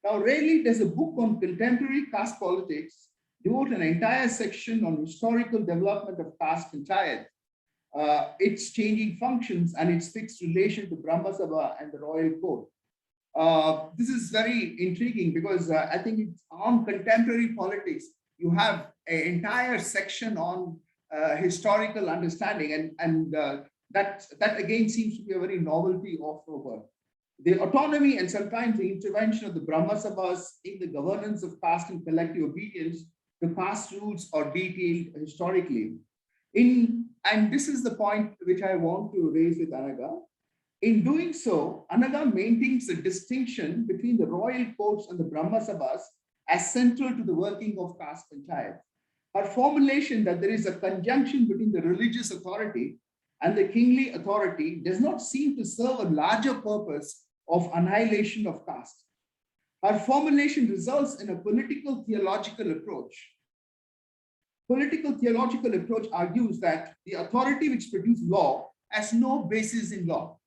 Now, rarely does a book on contemporary caste politics devote an entire section on historical development of Caste Panchayat, its changing functions and its fixed relation to Brahma Sabha and the royal court. This is very intriguing because I think it's on contemporary politics. You have an entire section on historical understanding, and that again seems to be a very novelty of the work. The autonomy and sometimes the intervention of the Brahma Sabhas in the governance of caste and collective obedience to caste rules are detailed historically. And this is the point which I want to raise with Anagha. In doing so, Anagha maintains the distinction between the royal courts and the Brahma Sabhas as central to the working of Caste Panchayat. Her formulation that there is a conjunction between the religious authority and the kingly authority does not seem to serve a larger purpose of annihilation of caste. Her formulation results in a political theological approach. Political theological approach argues that the authority which produces law has no basis in law.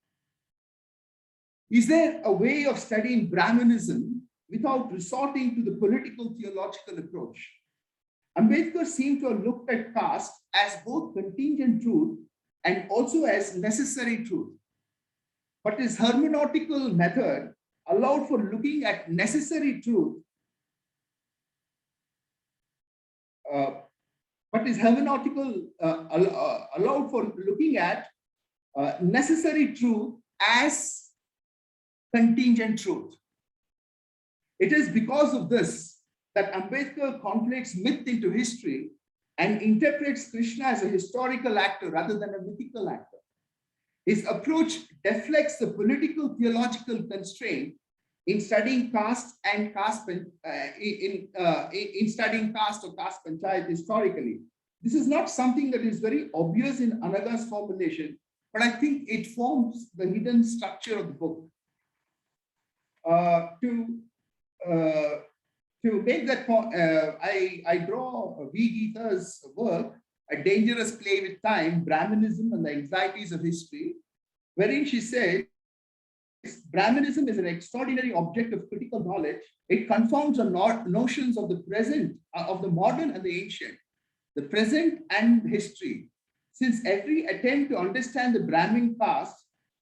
Is there a way of studying Brahminism without resorting to the political theological approach? Ambedkar seemed to have looked at caste as both contingent truth and also as necessary truth. But his hermeneutical method allowed for looking at necessary truth. Allowed for looking at necessary truth as contingent truth. It is because of this that Ambedkar conflates myth into history and interprets Krishna as a historical actor rather than a mythical actor. His approach deflects the political theological constraint in studying caste and caste in studying caste or caste panchayat historically. This is not something that is very obvious in Anagha's formulation, but I think it forms the hidden structure of the book. To make that point, I draw V. Geeta's work, A Dangerous Play with Time, Brahminism and the Anxieties of History, wherein she says, Brahminism is an extraordinary object of critical knowledge. It confounds the notions of the present, of the modern and the ancient, the present and history. Since every attempt to understand the Brahmin caste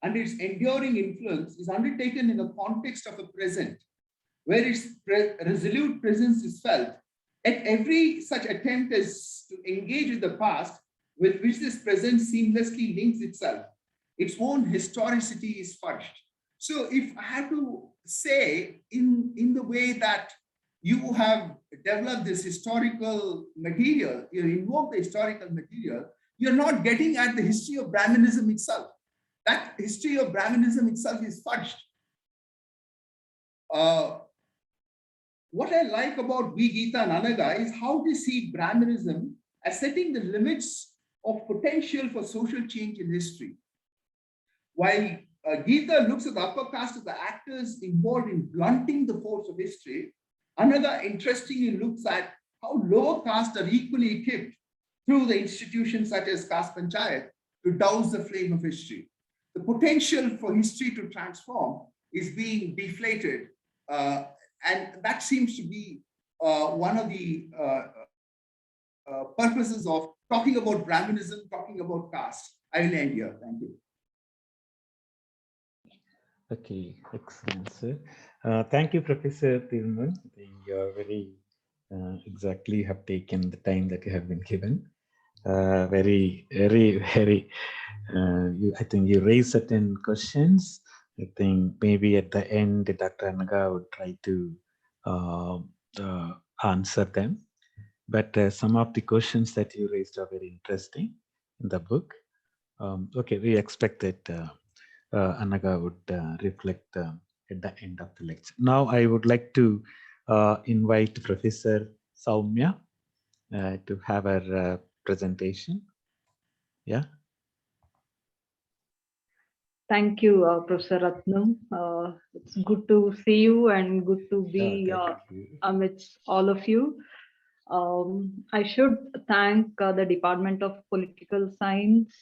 and its enduring influence is undertaken in the context of a present, where its resolute presence is felt. At every such attempt is to engage with the past, with which this present seamlessly links itself, its own historicity is fudged. So if I have to say in the way that you have developed this historical material, you invoke the historical material, you're not getting at the history of Brahminism itself. That history of Brahminism itself is fudged. What I like about V. Gita and Anagha is how they see Brahminism as setting the limits of potential for social change in history. While Gita looks at the upper caste of the actors involved in blunting the force of history, Anagha interestingly looks at how lower castes are equally equipped through the institutions such as Caste Panchayat to douse the flame of history. The potential for history to transform is being deflated, and that seems to be one of the purposes of talking about Brahminism, talking about caste. I will end here. Thank you. Okay, excellent, sir. Thank you, Professor Thirumal. You very exactly have taken the time that you have been given. Very, I think you raised certain questions. I think maybe at the end, Dr. Anagha would try to answer them. But some of the questions that you raised are very interesting in the book. Okay, we expect that Anagha would reflect at the end of the lecture. Now, I would like to invite Professor Sowmya to have her presentation. Yeah. Thank you, Professor Ratnam. It's good to see you and good to be amidst all of you. I should thank the Department of Political Science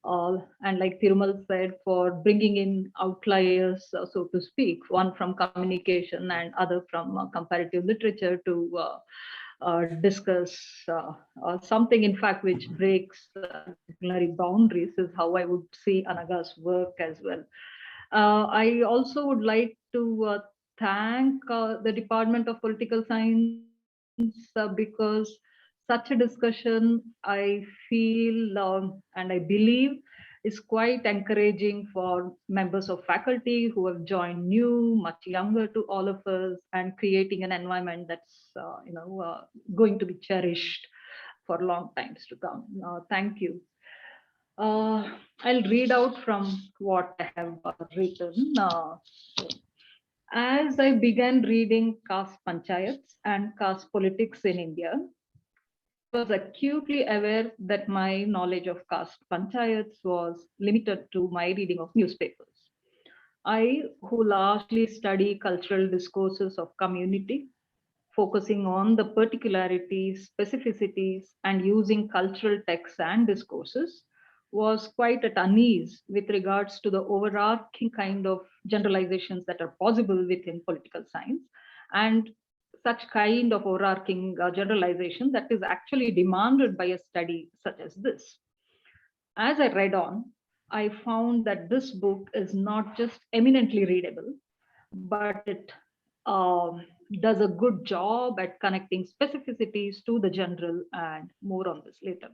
and like Thirumal said, for bringing in outliers, so to speak, one from communication and other from comparative literature to discuss something, in fact, which breaks disciplinary boundaries is how I would see Anagha's work as well. I also would like to thank the Department of Political Science because such a discussion, I feel and I believe, is quite encouraging for members of faculty who have joined new, much younger to all of us, and creating an environment that's going to be cherished for long times to come. Thank you. I'll read out from what I have written. As I began reading Caste Panchayats and caste politics in India, I was acutely aware that my knowledge of Caste Panchayats was limited to my reading of newspapers. I, who largely study cultural discourses of community, focusing on the particularities, specificities, and using cultural texts and discourses, was quite at unease with regards to the overarching kind of generalizations that are possible within political science, and such kind of overarching generalization that is actually demanded by a study such as this. As I read on, I found that this book is not just eminently readable, but it does a good job at connecting specificities to the general, and more on this later.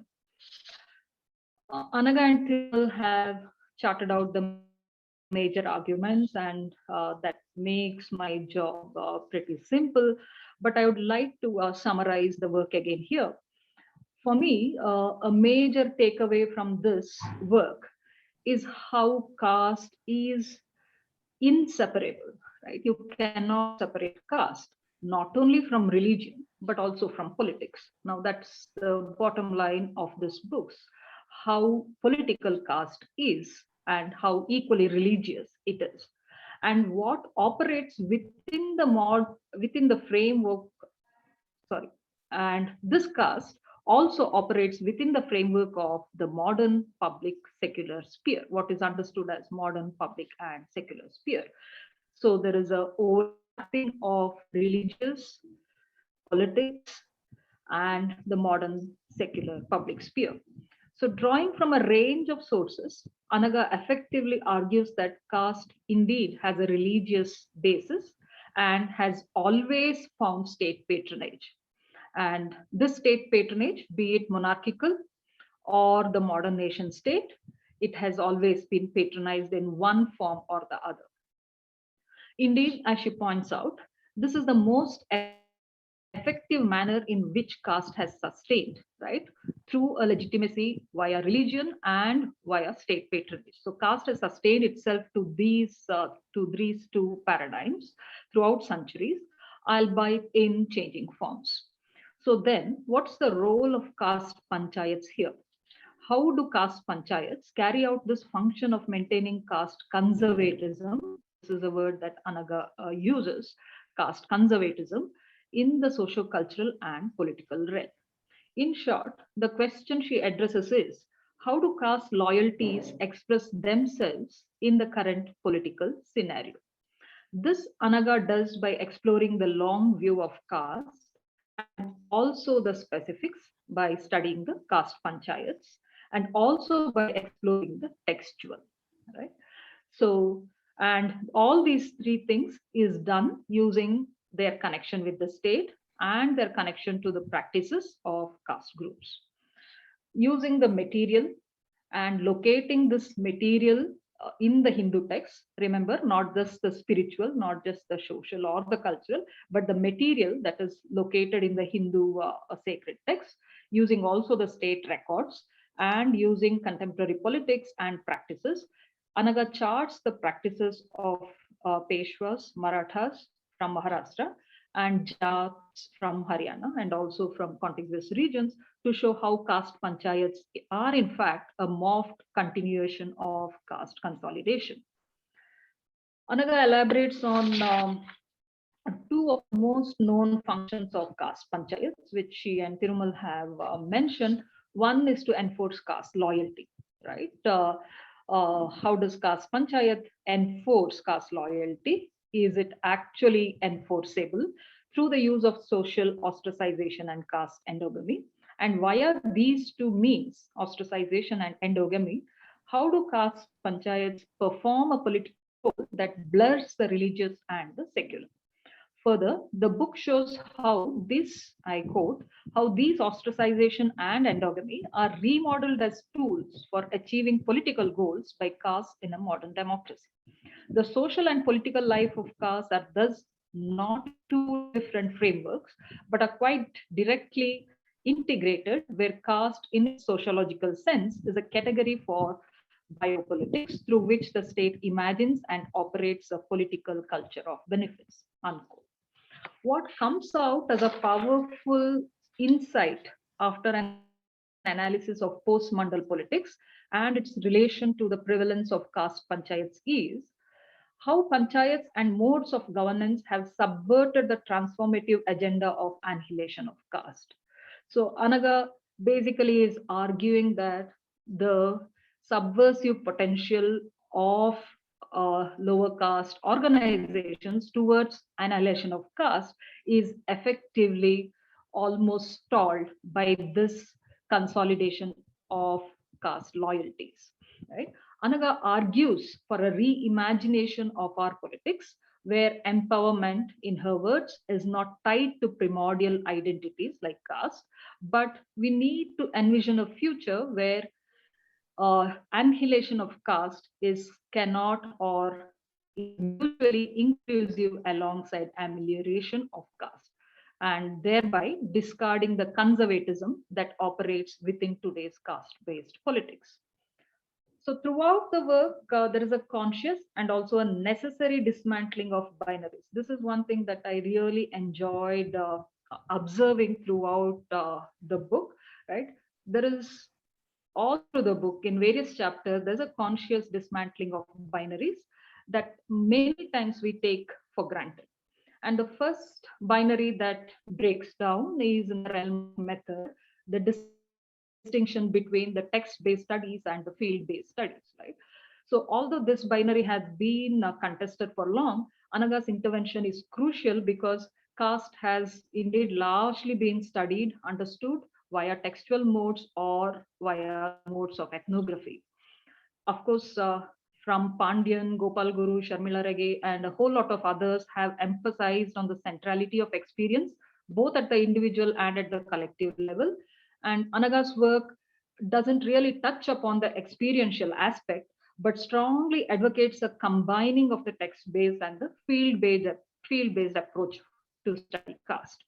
Anagha and Thirumal have charted out the major arguments, and that makes my job pretty simple, but I would like to summarize the work again here. For me, a major takeaway from this work is how caste is inseparable, right? You cannot separate caste, not only from religion, but also from politics. Now that's the bottom line of this book, how political caste is and how equally religious it is, and what operates within the framework. Sorry, and this caste also operates within the framework of the modern public secular sphere, what is understood as modern public and secular sphere. So there is a overlapping of religious, politics, and the modern secular public sphere. So So drawing from a range of sources, Anagha effectively argues that caste indeed has a religious basis and has always found state patronage. And this state patronage, be it monarchical or the modern nation state, it has always been patronized in one form or the other. Indeed, as she points out, this is the most effective manner in which caste has sustained, right? Through a legitimacy via religion and via state patronage. So caste has sustained itself to these two paradigms throughout centuries, albeit in changing forms. So then, what's the role of caste panchayats here? How do caste panchayats carry out this function of maintaining caste conservatism? This is a word that Anagha uses, caste conservatism, in the socio-cultural and political realm. In short, the question she addresses is, how do caste loyalties express themselves in the current political scenario? This Anagha does by exploring the long view of caste and also the specifics by studying the caste panchayats and also by exploring the textual, right? So, and all these three things is done using their connection with the state and their connection to the practices of caste groups. Using the material and locating this material in the Hindu text, remember, not just the spiritual, not just the social or the cultural, but the material that is located in the Hindu sacred text, using also the state records and using contemporary politics and practices. Anagha charts the practices of Peshwas, Marathas from Maharashtra and Jats from Haryana and also from contiguous regions to show how caste panchayats are in fact a morphed continuation of caste consolidation. Anagha elaborates on two of the most known functions of caste panchayats, which she and Thirumal have mentioned. One is to enforce caste loyalty, right? How does caste panchayat enforce caste loyalty? Is it actually enforceable through the use of social ostracization and caste endogamy? And via these two means, ostracization and endogamy, how do caste panchayats perform a political role that blurs the religious and the secular? Further, the book shows how this, I quote, how these ostracization and endogamy are remodeled as tools for achieving political goals by caste in a modern democracy. The social and political life of caste are thus not two different frameworks, but are quite directly integrated, where caste in its sociological sense is a category for biopolitics through which the state imagines and operates a political culture of benefits, unquote. What comes out as a powerful insight after an analysis of post-Mandal politics and its relation to the prevalence of caste panchayats is how panchayats and modes of governance have subverted the transformative agenda of annihilation of caste. So Anagha basically is arguing that the subversive potential of lower caste organizations towards annihilation of caste is effectively almost stalled by this consolidation of caste loyalties, right? Anagha argues for a reimagination of our politics where empowerment, in her words, is not tied to primordial identities like caste, but we need to envision a future where annihilation of caste cannot or is mutually inclusive alongside amelioration of caste, and thereby discarding the conservatism that operates within today's caste-based politics. So throughout the work, there is a conscious and also a necessary dismantling of binaries. This is one thing that I really enjoyed observing throughout the book, right? There is all through the book in various chapters, there's a conscious dismantling of binaries that many times we take for granted. And the first binary that breaks down is in the realm of method, the distinction between the text-based studies and the field-based studies, right? So although this binary has been contested for long, Anagha's intervention is crucial because caste has indeed largely been studied, understood via textual modes or via modes of ethnography. Of course, from Pandyan, Gopal Guru, Sharmila Rege, and a whole lot of others have emphasized on the centrality of experience, both at the individual and at the collective level. And Anagha's work doesn't really touch upon the experiential aspect, but strongly advocates a combining of the text-based and the field-based approach to study caste.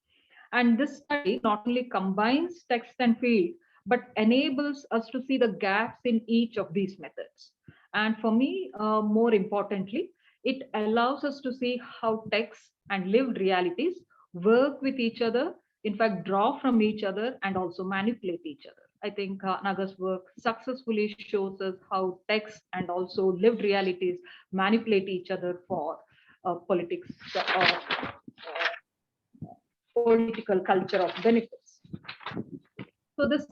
And this study not only combines text and field, but enables us to see the gaps in each of these methods. And for me, more importantly, it allows us to see how text and lived realities work with each other, in fact, draw from each other and also manipulate each other. I think Anagha's work successfully shows us how text and also lived realities manipulate each other for politics or political culture of benefits. So this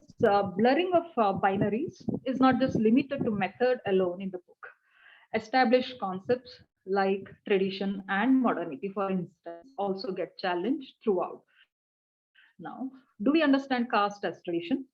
blurring of binaries is not just limited to method alone in the book. Established concepts like tradition and modernity, for instance, also get challenged throughout. Now, do we understand caste as tradition,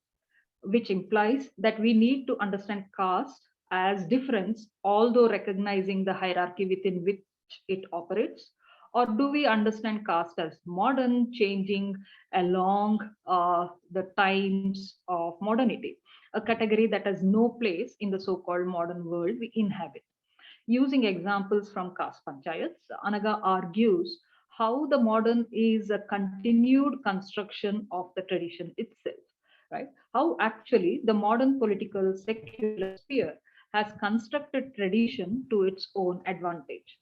which implies that we need to understand caste as difference, although recognizing the hierarchy within which it operates? Or do we understand caste as modern, changing along the times of modernity, a category that has no place in the so-called modern world we inhabit? Using examples from Caste Panchayats, Anagha argues how the modern is a continued construction of the tradition itself, right? How actually the modern political secular sphere has constructed tradition to its own advantage,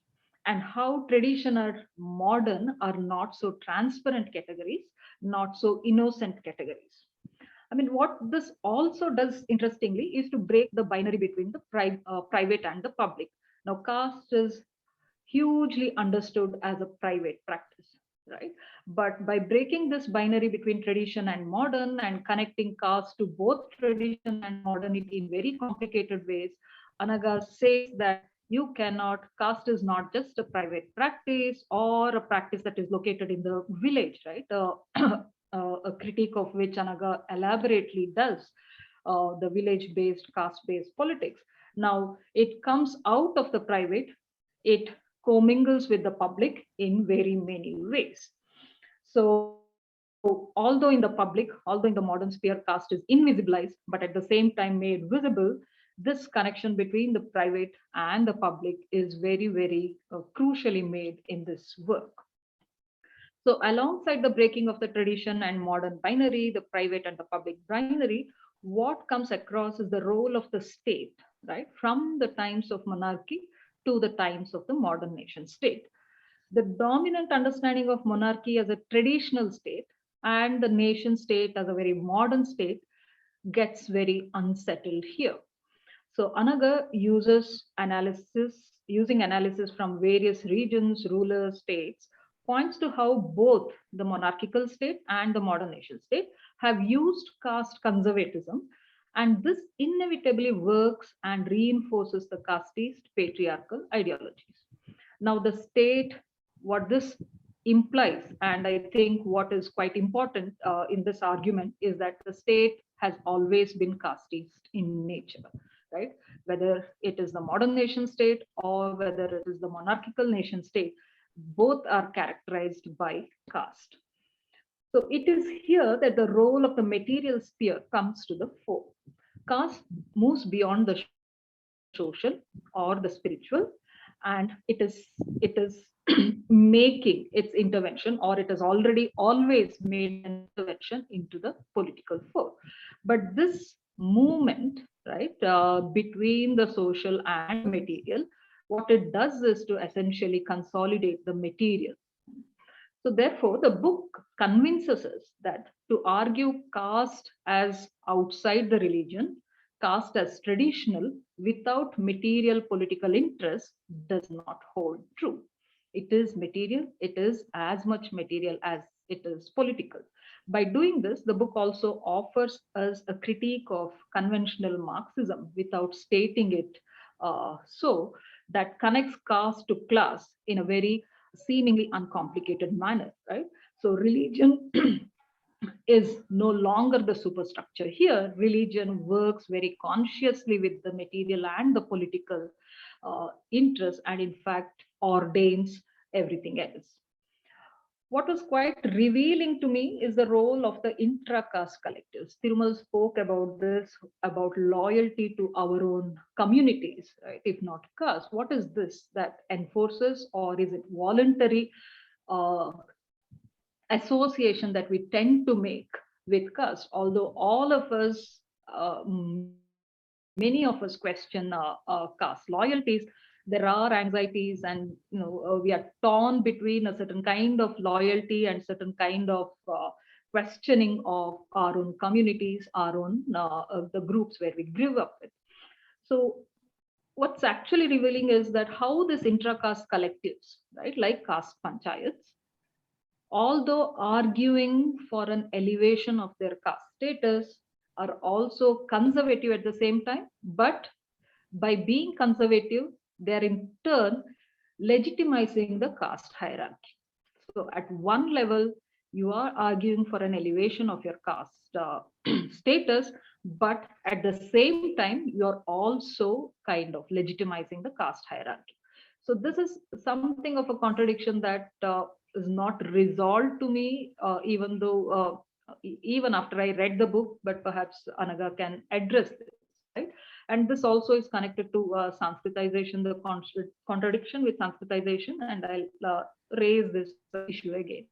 and how tradition and modern are not so transparent categories, not so innocent categories. I mean, what this also does, interestingly, is to break the binary between the private and the public. Now, caste is hugely understood as a private practice, right? But by breaking this binary between tradition and modern and connecting caste to both tradition and modernity in very complicated ways, Anagha says that you cannot, caste is not just a private practice or a practice that is located in the village, right? A critique of which Anagha elaborately does, the village-based, caste-based politics. Now, it comes out of the private, it commingles with the public in very many ways. So although in the modern sphere, caste is invisibilized, but at the same time made visible, this connection between the private and the public is very, very crucially made in this work. So alongside the breaking of the tradition and modern binary, the private and the public binary, what comes across is the role of the state, right? From the times of monarchy to the times of the modern nation state. The dominant understanding of monarchy as a traditional state and the nation state as a very modern state gets very unsettled here. So Anagha using analysis from various regions, rulers, states, points to how both the monarchical state and the modern nation state have used caste conservatism, and this inevitably works and reinforces the casteist patriarchal ideologies. Now, the state, what this implies, and I think what is quite important in this argument, is that the state has always been casteist in nature, right? Whether it is the modern nation state or whether it is the monarchical nation state, both are characterized by caste. So it is here that the role of the material sphere comes to the fore. Caste moves beyond the social or the spiritual, and it is making its intervention, or it has already always made an intervention into the political fore. But this movement, right, between the social and material, what it does is to essentially consolidate the material. So therefore, the book convinces us that to argue caste as outside the religion, caste as traditional, without material political interest, does not hold true. It is material, it is as much material as it is political. By doing this, the book also offers us a critique of conventional Marxism without stating it so that connects caste to class in a very seemingly uncomplicated manner, right? So religion is no longer the superstructure. Here, religion works very consciously with the material and the political interest, and in fact ordains everything else. What was quite revealing to me is the role of the intra-caste collectives. Thirumal spoke about this, about loyalty to our own communities, right? If not caste, what is this that enforces, or is it voluntary uh, association that we tend to make with caste? Although all of us, many of us question caste loyalties, there are anxieties, and we are torn between a certain kind of loyalty and certain kind of questioning of our own communities, our own the groups where we grew up with. So what's actually revealing is that how this intra-caste collectives, right, like caste panchayats, although arguing for an elevation of their caste status, are also conservative at the same time, but by being conservative, they are in turn legitimizing the caste hierarchy. So at one level, you are arguing for an elevation of your caste status, but at the same time, you're also kind of legitimizing the caste hierarchy. So this is something of a contradiction that is not resolved to me, even though even after I read the book, but perhaps Anagha can address this, right? And this also is connected to Sanskritization, the contradiction with Sanskritization, and I'll raise this issue again.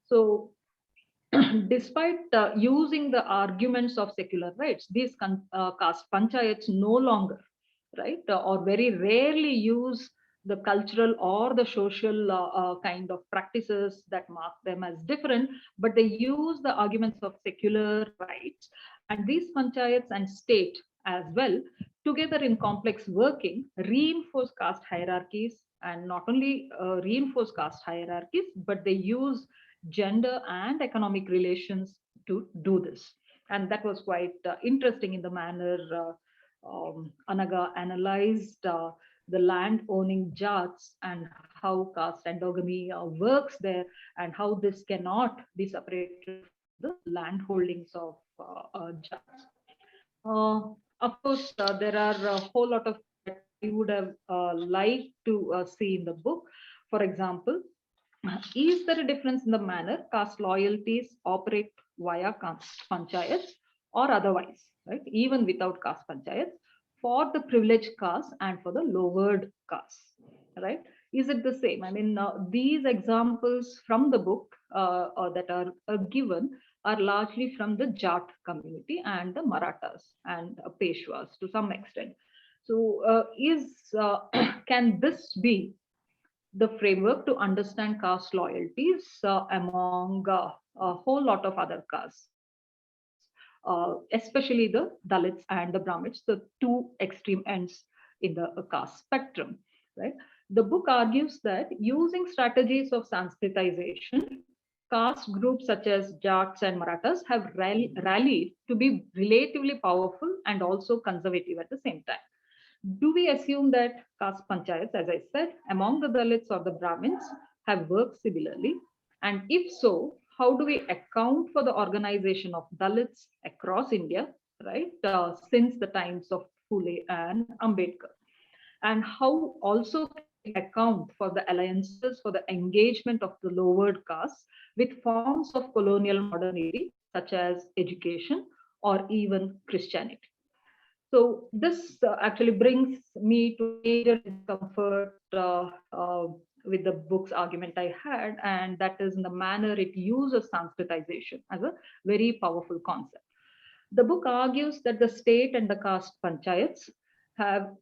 So despite using the arguments of secular rights, these caste panchayats no longer, right, or very rarely use the cultural or the social kind of practices that mark them as different, but they use the arguments of secular rights. And these panchayats and state as well, together in complex working, reinforce caste hierarchies, and not only reinforce caste hierarchies, but they use gender and economic relations to do this. And that was quite interesting in the manner Anagha analyzed the land owning jats and how caste endogamy works there, and how this cannot be separated from the land holdings of jats. Of course, there are a whole lot of that we would have liked to see in the book. For example, is there a difference in the manner caste loyalties operate via caste panchayats or otherwise, right? Even without caste panchayats, for the privileged caste and for the lowered caste, right? Is it the same? I mean, these examples from the book that are given are largely from the Jat community and the Marathas and Peshwas to some extent. So, can this be the framework to understand caste loyalties among a whole lot of other castes, especially the Dalits and the Brahmins, the two extreme ends in the caste spectrum, right? The book argues that using strategies of Sanskritization, caste groups such as Jats and Marathas have rallied to be relatively powerful and also conservative at the same time. Do we assume that caste panchayats, as I said, among the Dalits or the Brahmins have worked similarly? And if so, how do we account for the organization of Dalits across India, right, since the times of Phule and Ambedkar? And how also can we account for the alliances for the engagement of the lowered castes with forms of colonial modernity, such as education or even Christianity? So this actually brings me to major discomfort with the book's argument I had, and that is in the manner it uses Sanskritization as a very powerful concept. The book argues that the state and the caste panchayats have,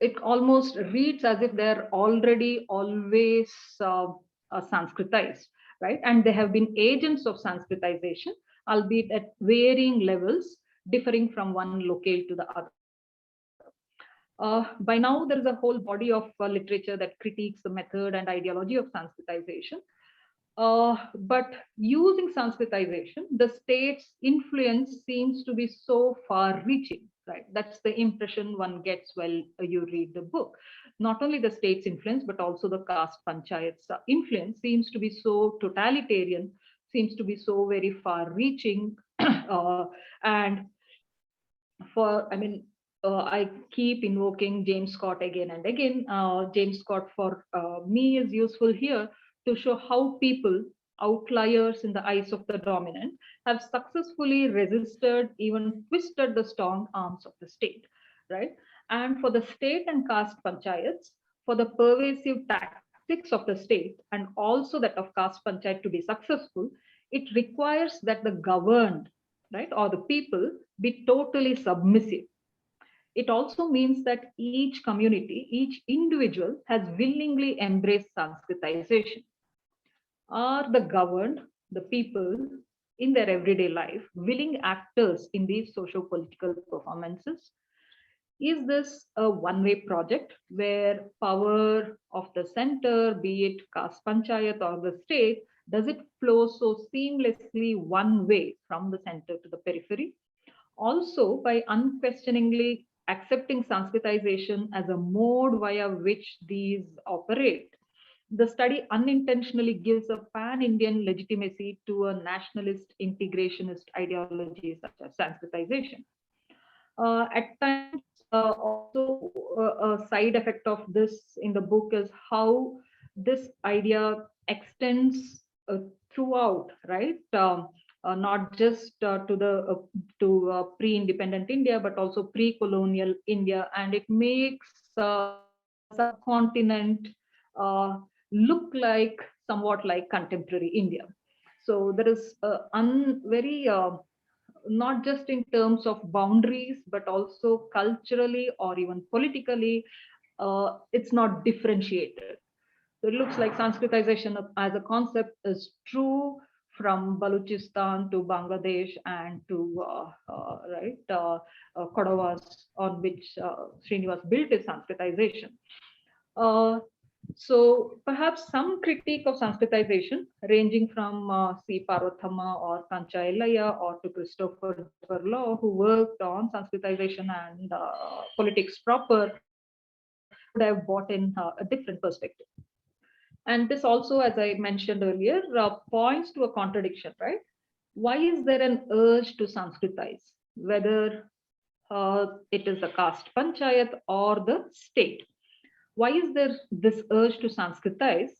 it almost reads as if they're already always Sanskritized, right? And they have been agents of Sanskritization, albeit at varying levels, differing from one locale to the other. By now, there is a whole body of literature that critiques the method and ideology of Sanskritization. But using Sanskritization, the state's influence seems to be so far-reaching, right? That's the impression one gets while you read the book. Not only the state's influence, but also the caste panchayats influence seems to be so totalitarian, seems to be so very far-reaching, and I keep invoking James Scott again and again. James Scott for me is useful here to show how people, outliers in the eyes of the dominant, have successfully resisted, even twisted the strong arms of the state, right? And for the state and caste panchayats, for the pervasive tactics of the state and also that of caste panchayat to be successful, it requires that the governed, right, or the people be totally submissive. It also means that each community, each individual has willingly embraced Sanskritization. Are the governed, the people in their everyday life, willing actors in these socio-political performances? Is this a one-way project where power of the center, be it Caste Panchayat or the state, does it flow so seamlessly one way from the center to the periphery? Also, by unquestioningly accepting Sanskritization as a mode via which these operate, the study unintentionally gives a pan-Indian legitimacy to a nationalist integrationist ideology such as Sanskritization. At times, also a side effect of this in the book is how this idea extends throughout, right? Not just to pre-independent India, but also pre-colonial India, and it makes subcontinent look like somewhat like contemporary India. So there is very not just in terms of boundaries, but also culturally or even politically, it's not differentiated. So it looks like Sanskritization as a concept is true from Balochistan to Bangladesh and to Kodavas, on which Srinivas built his Sanskritization. So perhaps some critique of Sanskritization, ranging from C. Parvathamma or Kancha Ellaya or to Christopher Law, who worked on Sanskritization and politics proper, would have brought in a different perspective. And this also, as I mentioned earlier, points to a contradiction, right? Why is there an urge to Sanskritize, whether it is the caste panchayat or the state? Why is there this urge to Sanskritize,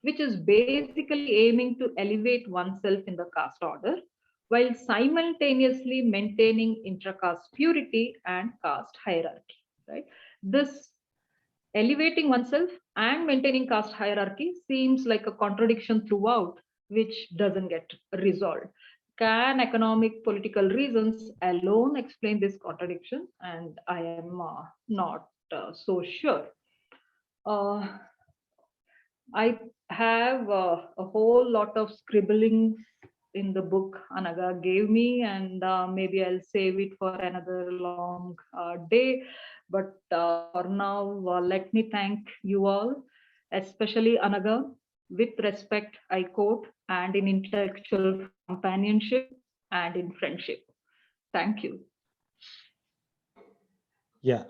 which is basically aiming to elevate oneself in the caste order, while simultaneously maintaining intra-caste purity and caste hierarchy, right? This elevating oneself and maintaining caste hierarchy seems like a contradiction throughout, which doesn't get resolved. Can economic political reasons alone explain this contradiction? And I am not so sure. I have a whole lot of scribblings in the book Anagha gave me, and maybe I'll save it for another long day. But for now, let me thank you all, especially Anagha. With respect, I quote, and in intellectual companionship and in friendship. Thank you. Yeah,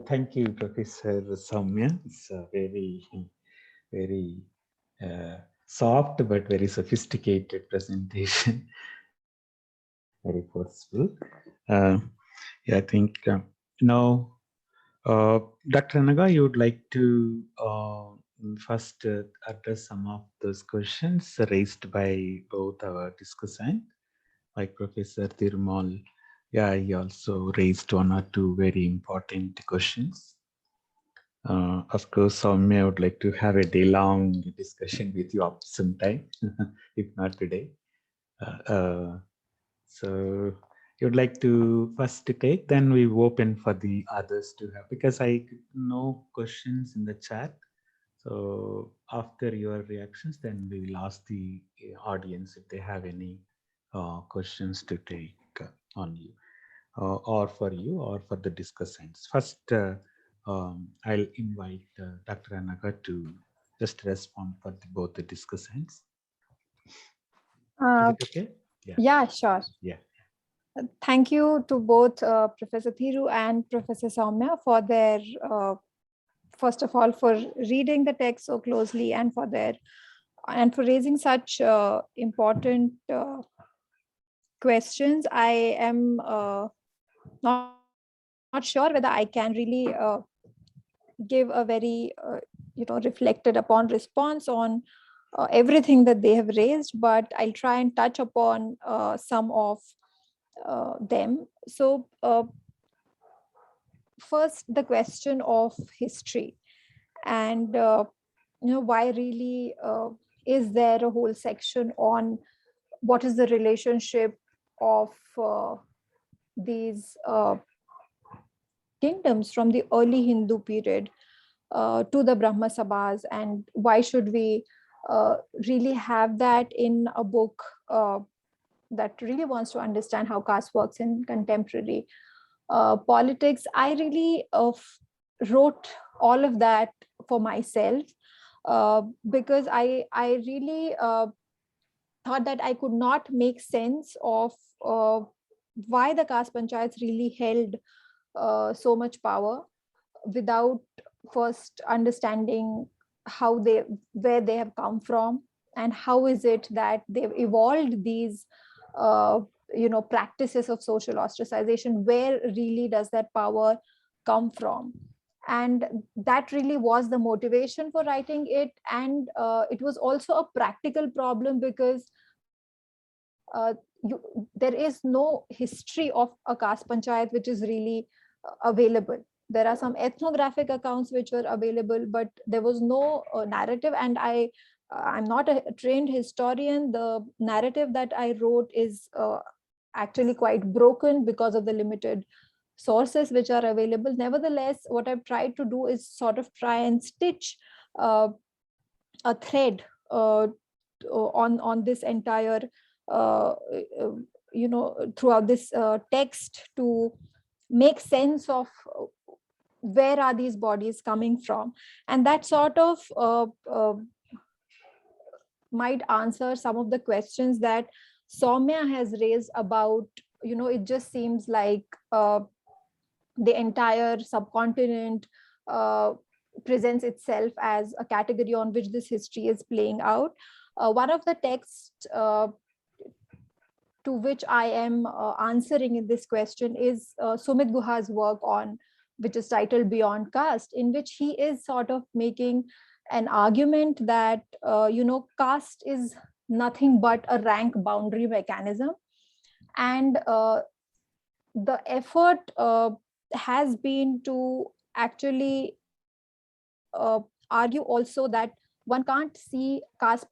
thank you, Professor Sowmya. It's a very soft but very sophisticated presentation. Very forceful. Yeah, I think now, Dr. Anagha, you would like to first address some of those questions raised by both our discussants, like Professor Thirumal. Yeah, he also raised one or two very important questions. Of course, Sowmya, I would like to have a day-long discussion with you up sometime, if not today. So you'd like to first take, then we open for the others to have, because I know questions in the chat. So after your reactions, then we will ask the audience if they have any questions to take on you, or for you, or for the discussants. First, I'll invite Dr. Anagha to just respond for both the discussants. Is it okay? Yeah, sure. Yeah. Thank you to both Professor Thiru and Professor Sowmya for their, first of all, for reading the text so closely and for their and for raising such important questions. I am not sure whether I can really give a very reflected upon response on everything that they have raised, but I'll try and touch upon some of them. So first, the question of history, and why really is there a whole section on what is the relationship of these kingdoms from the early Hindu period to the Brahma Sabhas, and why should we really have that in a book that really wants to understand how caste works in contemporary politics. I really wrote all of that for myself because I really thought that I could not make sense of why the caste panchayats really held so much power without first understanding where they have come from, and how is it that they've evolved these practices of social ostracization. Where really does that power come from? And that really was the motivation for writing it. And it was also a practical problem because there is no history of a caste panchayat which is really available. There are some ethnographic accounts which were available, but there was no narrative. And I'm not a trained historian. The narrative that I wrote is actually quite broken because of the limited sources which are available. Nevertheless, what I've tried to do is sort of try and stitch a thread on this entire throughout this text, to make sense of where are these bodies coming from. And that sort of might answer some of the questions that Sowmya has raised about, it just seems like the entire subcontinent presents itself as a category on which this history is playing out. One of the texts to which I am answering in this question is Sumit Guha's work which is titled Beyond Caste, in which he is sort of making an argument that, caste is nothing but a rank boundary mechanism. And the effort has been to actually argue also that one can't see caste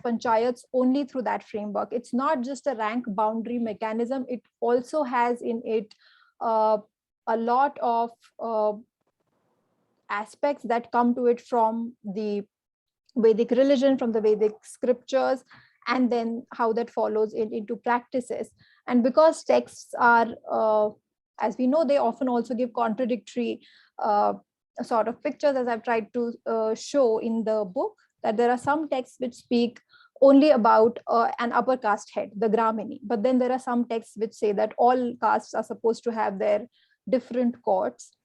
panchayats only through that framework. It's not just a rank boundary mechanism. It also has in it a lot of aspects that come to it from the Vedic religion, from the Vedic scriptures, and then how that follows into practices. And because texts are, as we know, they often also give contradictory sort of pictures, as I've tried to show in the book, that there are some texts which speak only about an upper caste head, the Gramini. But then there are some texts which say that all castes are supposed to have their different courts.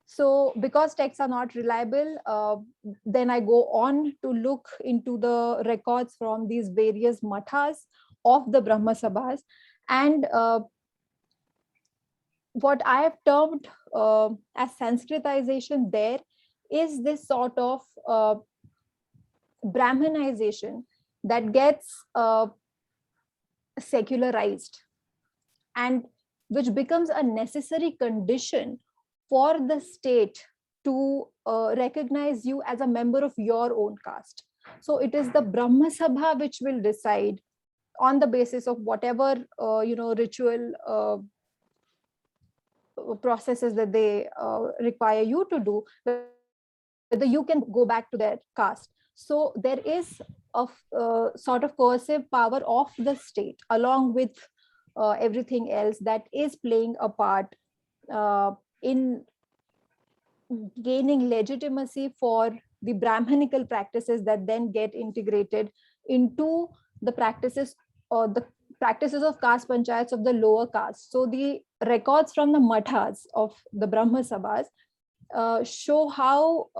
So because texts are not reliable, then I go on to look into the records from these various mathas of the Brahma Sabhas. And what I have termed as Sanskritization there is this sort of Brahminization that gets secularized, and which becomes a necessary condition for the state to recognize you as a member of your own caste. So it is the Brahma Sabha which will decide on the basis of whatever ritual processes that they require you to do, whether you can go back to their caste. So there is a sort of coercive power of the state, along with everything else, that is playing a part in gaining legitimacy for the Brahminical practices that then get integrated into the practices of caste panchayats of the lower caste. So the records from the mathas of the Brahma Sabhas show how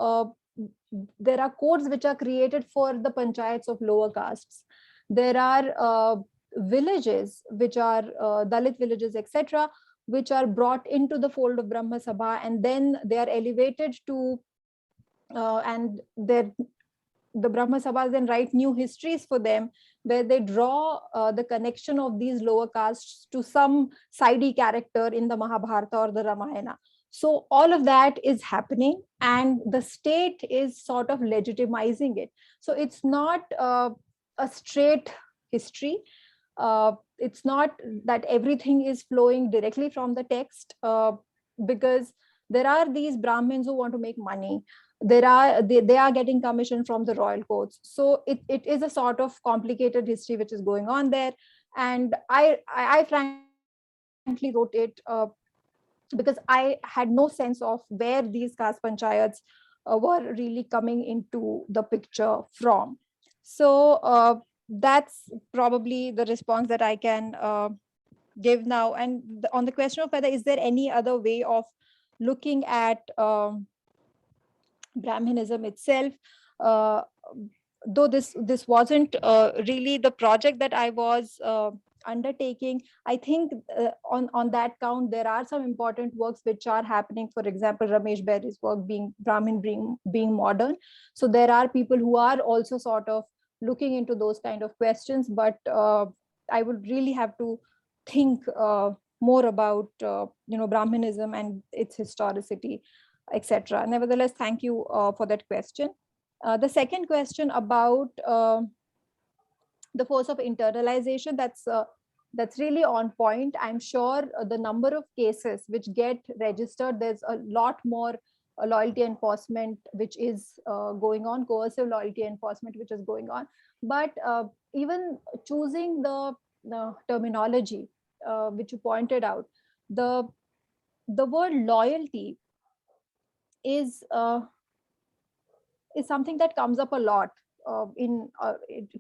there are codes which are created for the panchayats of lower castes. There are villages which are Dalit villages, etc., which are brought into the fold of Brahma Sabha, and then they are elevated to, and the Brahma Sabhas then write new histories for them, where they draw the connection of these lower castes to some sidey character in the Mahabharata or the Ramayana. So all of that is happening, and the state is sort of legitimizing it. So it's not a straight history. It's not that everything is flowing directly from the text, because there are these Brahmins who want to make money. They are getting commission from the royal courts. So it is a sort of complicated history which is going on there. And I frankly wrote it because I had no sense of where these caste panchayats were really coming into the picture from. So that's probably the response that I can give now. And on the question of whether is there any other way of looking at Brahminism itself, though this wasn't really the project that I was undertaking, I think on that count there are some important works which are happening. For example, Ramesh Berry's work, being Brahmin being modern. So there are people who are also sort of looking into those kind of questions, but I would really have to think more about Brahminism and its historicity, etc. Nevertheless, thank you for that question. The second question about the force of internalization, that's really on point. I'm sure the number of cases which get registered, there's a lot more loyalty enforcement which is going on, coercive loyalty enforcement which is going on. But even choosing the terminology which you pointed out, the word loyalty is something that comes up a lot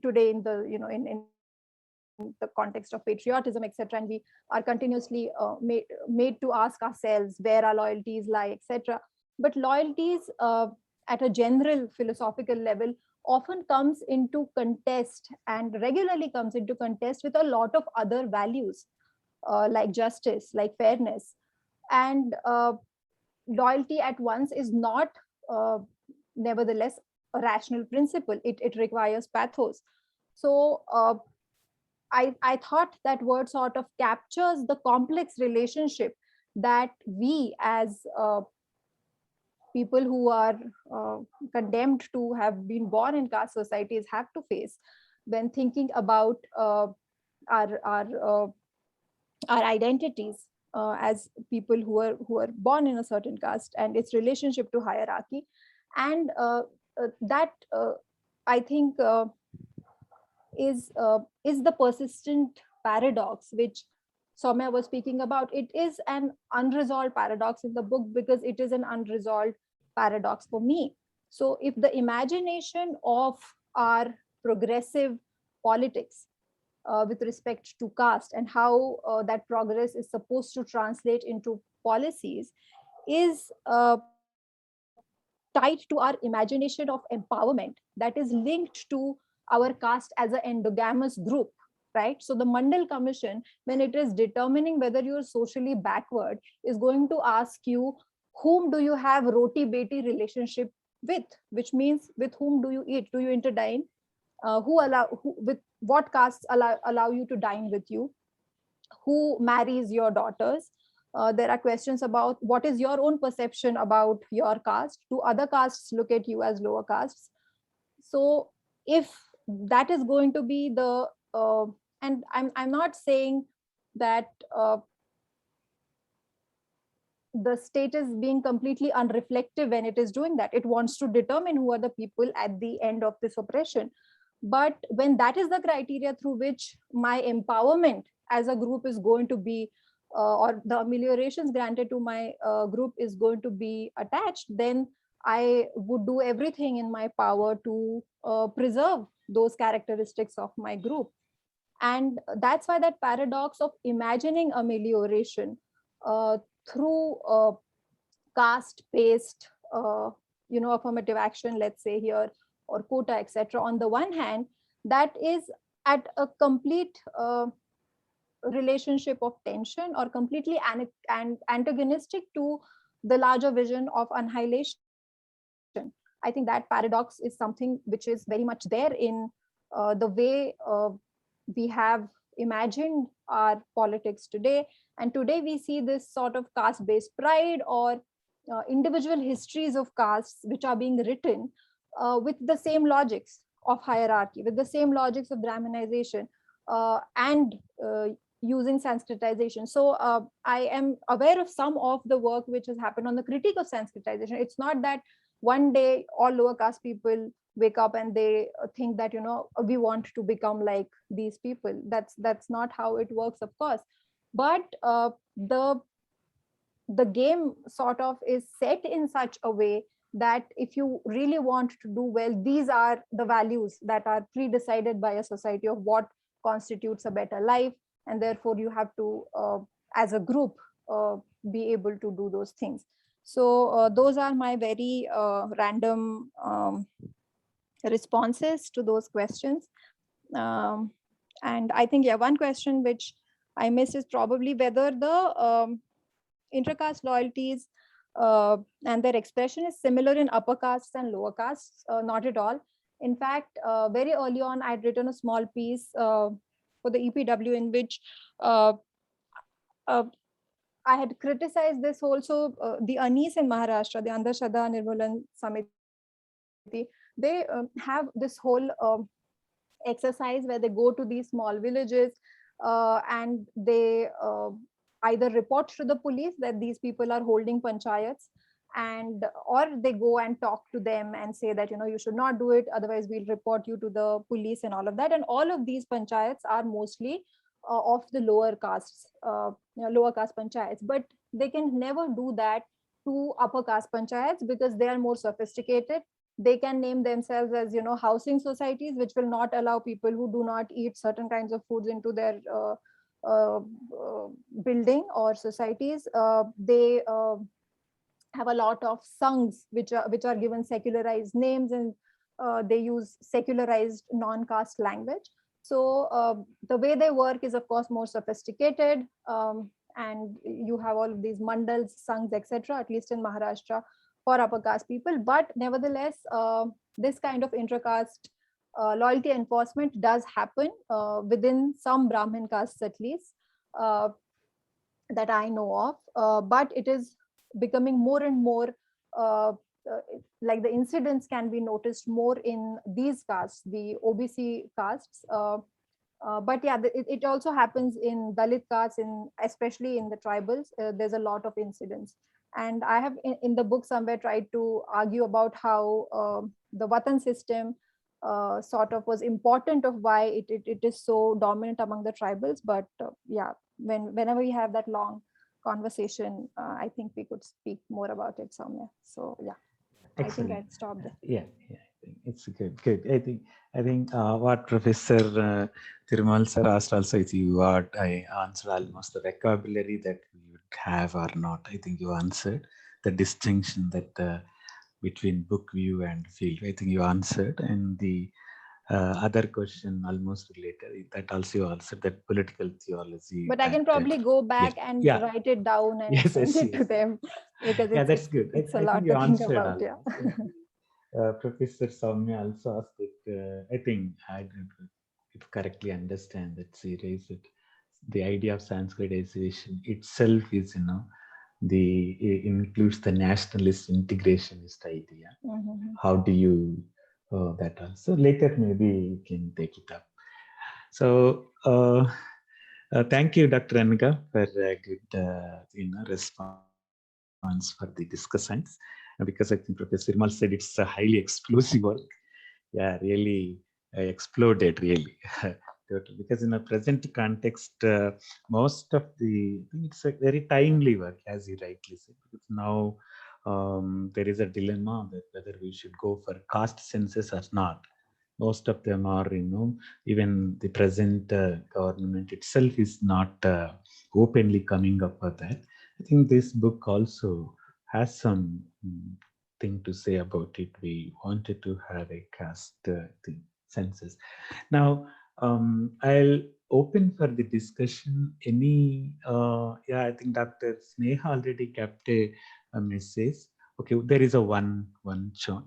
today in the in the context of patriotism, etc. And we are continuously made to ask ourselves where our loyalties lie, etc. But loyalties at a general philosophical level often comes into contest, and regularly comes into contest, with a lot of other values like justice, like fairness. And loyalty at once is not nevertheless a rational principle. It requires pathos. So I thought that word sort of captures the complex relationship that we as people who are condemned to have been born in caste societies have to face when thinking about our identities as people who are born in a certain caste, and its relationship to hierarchy. And that I think is the persistent paradox which Sowmya was speaking about. It is an unresolved paradox in the book, because it is an unresolved paradox for me. So if the imagination of our progressive politics with respect to caste, and how that progress is supposed to translate into policies, is tied to our imagination of empowerment that is linked to our caste as an endogamous group, right? So the Mandal Commission, when it is determining whether you're socially backward, is going to ask you, whom do you have roti beti relationship with, which means with whom do you eat? Do you interdine? With what castes allow you to dine with you? Who marries your daughters? There are questions about what is your own perception about your caste. Do other castes look at you as lower castes? So if that is going to be the and I'm not saying that the state is being completely unreflective when it is doing that. It wants to determine who are the people at the end of this oppression. But when that is the criteria through which my empowerment as a group is going to be, or the ameliorations granted to my group is going to be attached, then I would do everything in my power to preserve those characteristics of my group. And that's why that paradox of imagining amelioration through caste-based affirmative action, let's say here, or quota, etc. On the one hand, that is at a complete relationship of tension, or completely antagonistic to the larger vision of annihilation. I think that paradox is something which is very much there in the way we have imagined our politics today. And today we see this sort of caste-based pride, or individual histories of castes which are being written with the same logics of hierarchy, with the same logics of Brahminization, and using Sanskritization. So I am aware of some of the work which has happened on the critique of Sanskritization. It's not that one day all lower caste people wake up and they think that we want to become like these people. That's not how it works, of course. But the game sort of is set in such a way that if you really want to do well, these are the values that are pre-decided by a society of what constitutes a better life, and therefore you have to as a group be able to do those things. So those are my very random responses to those questions. And I think, yeah, one question which I missed is probably whether the intercaste loyalties and their expression is similar in upper castes and lower castes. Not at all. In fact, very early on, I'd written a small piece for the EPW in which I had criticized this also. The Anis in Maharashtra, the Andhashraddha Nirmulan Samiti, they have this whole exercise where they go to these small villages and they either report to the police that these people are holding panchayats, and or they go and talk to them and say that you should not do it, otherwise we'll report you to the police and all of that. And all of these panchayats are mostly of the lower castes, lower caste panchayats, but they can never do that to upper caste panchayats because they are more sophisticated. They can name themselves as housing societies, which will not allow people who do not eat certain kinds of foods into their building or societies. They have a lot of sanghs which are given secularized names, and they use secularized non-caste language. So the way they work is of course more sophisticated, and you have all of these mandals, sanghs, etc., at least in Maharashtra, for upper caste people. But nevertheless, this kind of intra-caste loyalty enforcement does happen within some Brahmin castes, at least, that I know of. But it is becoming more and more like the incidents can be noticed more in these castes, the OBC castes. But yeah, it also happens in Dalit castes, especially in the tribals. There's a lot of incidents. And I have in the book somewhere tried to argue about how the Vatan system sort of was important of why it is so dominant among the tribals. But yeah, whenever we have that long conversation, I think we could speak more about it, Sowmya. So yeah, excellent. I think I'd stop there. Yeah, I think it's good. I think what Professor Thirumal sir asked also is what I answered almost the vocabulary that we would have or not. I think you answered the distinction that between book view and field. I think you answered, and the other question almost related, that also you answered, that political theology. But I can probably go back and write it down and send it to them, because that's good. It's I a lot think you to think answered about. Yeah. Professor Sowmya also asked it. I think I did correctly understand that she raised it. The idea of Sanskritization itself is, it includes the nationalist integrationist idea. Mm-hmm. How do you that also? Later, maybe we can take it up. So, thank you, Dr. Anagha, for a good response for the discussants. Because I think Professor Thirumal said it's a highly explosive work. Yeah, really exploded, really. Because in a present context, most of I think it's a very timely work, as you rightly said. Because now there is a dilemma that whether we should go for caste census or not. Most of them are, even the present government itself is not openly coming up with that. I think this book also has some thing to say about it. We wanted to have a caste census. Now, I'll open for the discussion. Yeah, I think Dr. Sneha already kept a message. Okay, there is a one shot.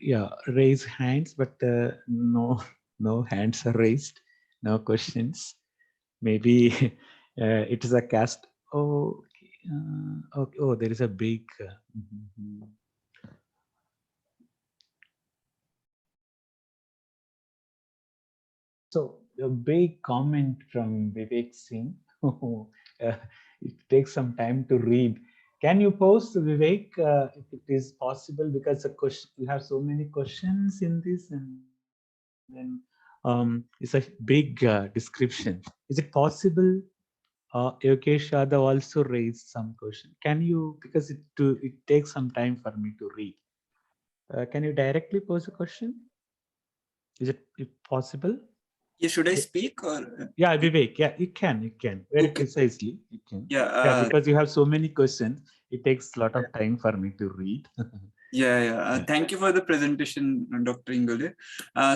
Yeah, raise hands, but no hands are raised, no questions. Maybe it is a caste. Oh, okay. Oh, there is a big. So a big comment from Vivek Singh. It takes some time to read. Can you post, Vivek, if it is possible? Because the question, we have so many questions in this, and then it's a big description. Is it possible? Yogesh Yadav also raised some question. Can you? Because it takes some time for me to read. Can you directly pose a question? Is it possible? Yeah, should I speak or? Yeah, Vivek. Yeah, you can. Very Okay. Precisely, you can. Yeah. Because you have so many questions, it takes a lot of time for me to read. Yeah. Thank you for the presentation, Dr. Ingole.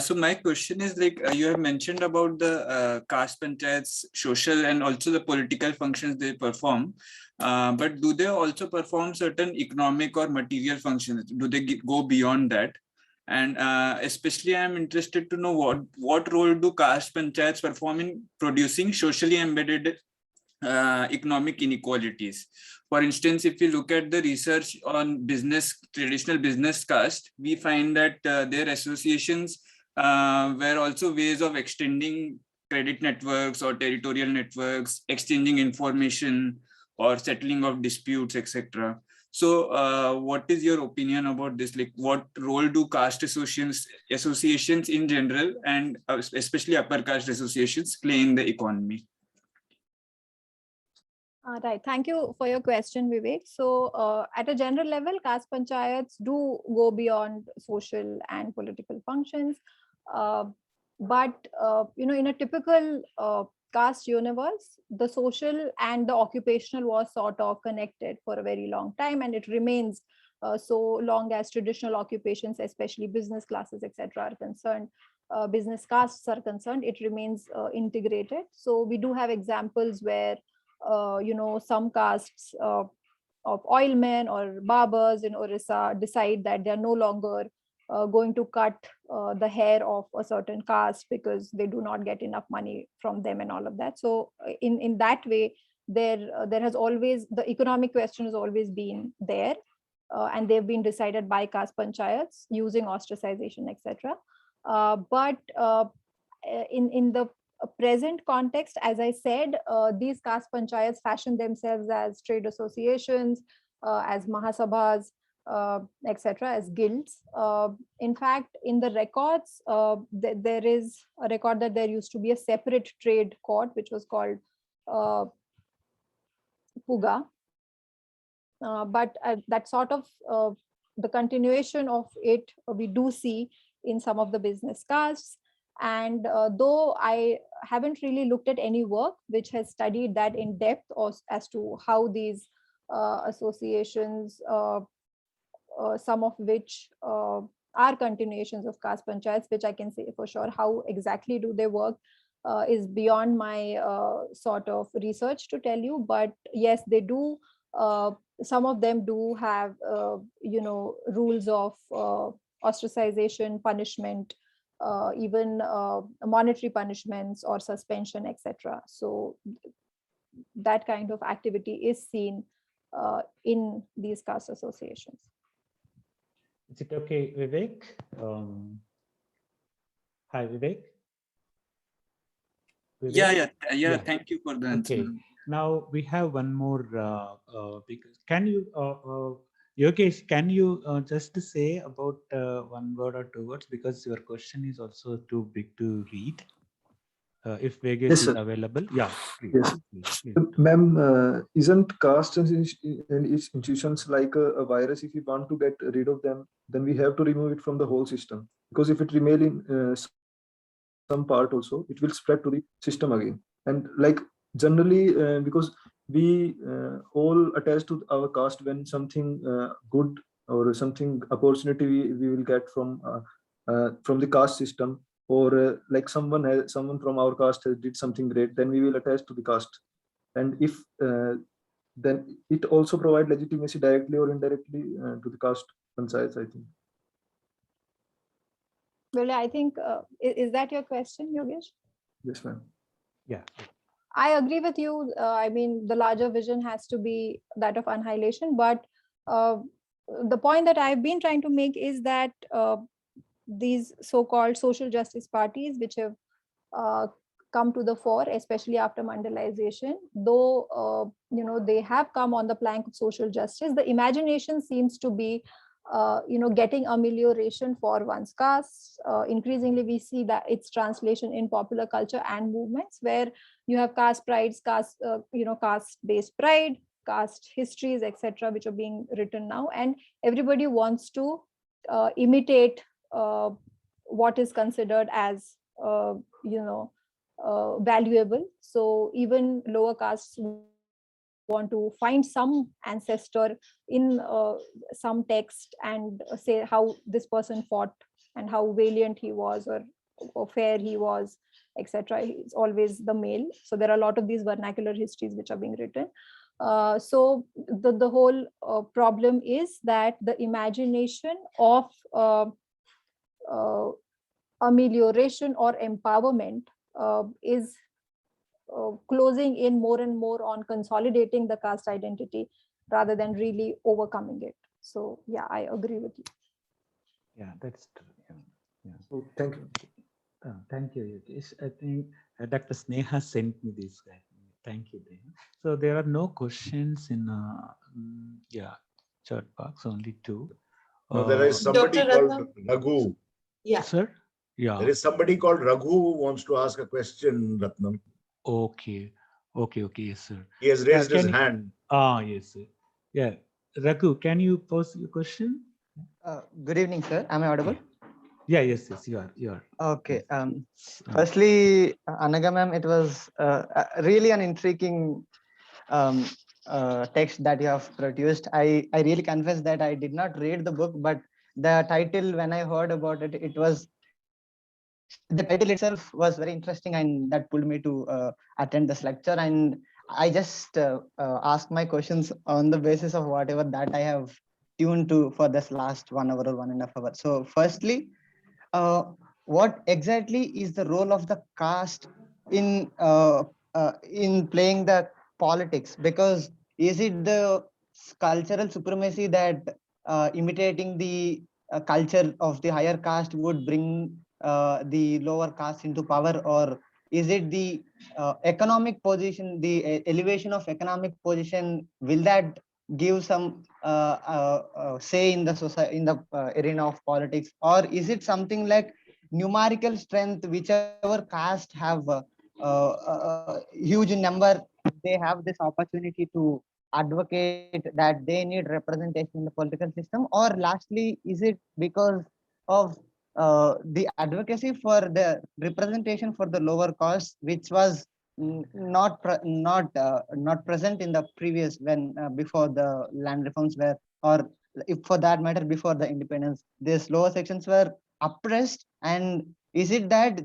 So my question is like, you have mentioned about the caste panchayats, social and also the political functions they perform. But do they also perform certain economic or material functions? Do they go beyond that? And especially I'm interested to know what role do caste panchayats perform in producing socially embedded economic inequalities. For instance, if you look at the research on traditional business caste, we find that their associations were also ways of extending credit networks or territorial networks, exchanging information or settling of disputes, etc. So what is your opinion about this? Like, what role do caste associations in general, and especially upper caste associations, play in the economy? Right. Thank you for your question, Vivek. So at a general level, caste panchayats do go beyond social and political functions. But in a typical caste universe, the social and the occupational was sort of connected for a very long time, and it remains so long as traditional occupations, especially business classes, etc., are concerned. Business castes are concerned, it remains integrated. So we do have examples where some castes of oilmen or barbers in Orissa decide that they are no longer going to cut the hair of a certain caste because they do not get enough money from them and all of that. So in that way, there has always, the economic question has always been there, and they've been decided by caste panchayats using ostracization, etc. But in the present context, as I said, these caste panchayats fashion themselves as trade associations, as mahasabhas, etc., as guilds. In fact, in the records, there is a record that there used to be a separate trade court, which was called Puga. But that sort of the continuation of it, we do see in some of the business castes. And though I haven't really looked at any work which has studied that in depth, or as to how these associations, some of which are continuations of caste panchayats, which I can say for sure, how exactly do they work, is beyond my sort of research to tell you. But yes, they do. Some of them do have, rules of ostracization, punishment, even monetary punishments or suspension, etc. So that kind of activity is seen in these caste associations. Is it okay, Vivek? Hi, Vivek. Vivek? Yeah. Thank you for the answer. Okay. Now we have one more. Because can you, Yogesh, can you just say about 1 word or 2 words, because your question is also too big to read. If Yogesh is available, yeah, please. Yes. Please. Ma'am, isn't caste and institutions like a virus? If we want to get rid of them, then we have to remove it from the whole system. Because if it remains in some part also, it will spread to the system again. And like generally, because we all attach to our caste when something good or something opportunity we will get from the caste system, or like someone from our caste has did something great, then we will attach to the caste. And if then it also provide legitimacy directly or indirectly to the caste panchayats, I think. Well, I think, is that your question, Yogesh? Yes, ma'am. Yeah. I agree with you. I mean, the larger vision has to be that of annihilation. But the point that I've been trying to make is that these so-called social justice parties, which have come to the fore, especially after Mandalization, though they have come on the plank of social justice, the imagination seems to be getting amelioration for one's caste. Increasingly, we see that its translation in popular culture and movements, where you have caste prides, caste-based pride, caste histories, etc., which are being written now, and everybody wants to imitate what is considered as valuable. So even lower castes want to find some ancestor in some text and say how this person fought and how valiant he was, or fair he was, etc. It's always the male. So there are a lot of these vernacular histories which are being written. So the whole problem is that the imagination of amelioration or empowerment is closing in more and more on consolidating the caste identity rather than really overcoming it. So yeah, I agree with you. Yeah, that's true. Yeah. So thank you. Thank you, Yogesh. I think Dr. Sneha sent me this. Thank you, Deha. So there are no questions in chat box, only two. No, there is somebody Dr. called Ratnam. Raghu. Yeah. Sir? Yeah. There is somebody called Raghu who wants to ask a question, Ratnam. Okay. Yes, sir. He has raised his hand. Yes, sir. Yeah. Raghu, can you pose your question? Good evening, sir. Am I audible? Yeah, yes, you are. Okay. Firstly, Anagha ma'am, it was really an intriguing text that you have produced. I really confess that I did not read the book, but the title, when I heard about it, the title itself was very interesting, and that pulled me to attend this lecture. And I just asked my questions on the basis of whatever that I have tuned to for this last 1 hour or 1.5 hours. So firstly, what exactly is the role of the caste in playing the politics? Because is it the cultural supremacy that imitating the culture of the higher caste would bring the lower caste into power, or is it the economic position, the elevation of economic position? Will that give some say in the society, in the arena of politics, or is it something like numerical strength? Whichever caste have huge number, they have this opportunity to advocate that they need representation in the political system. Or lastly, is it because of the advocacy for the representation for the lower caste, which was not present in the previous, when before the land reforms were, or if for that matter before the independence, these lower sections were oppressed? And is it that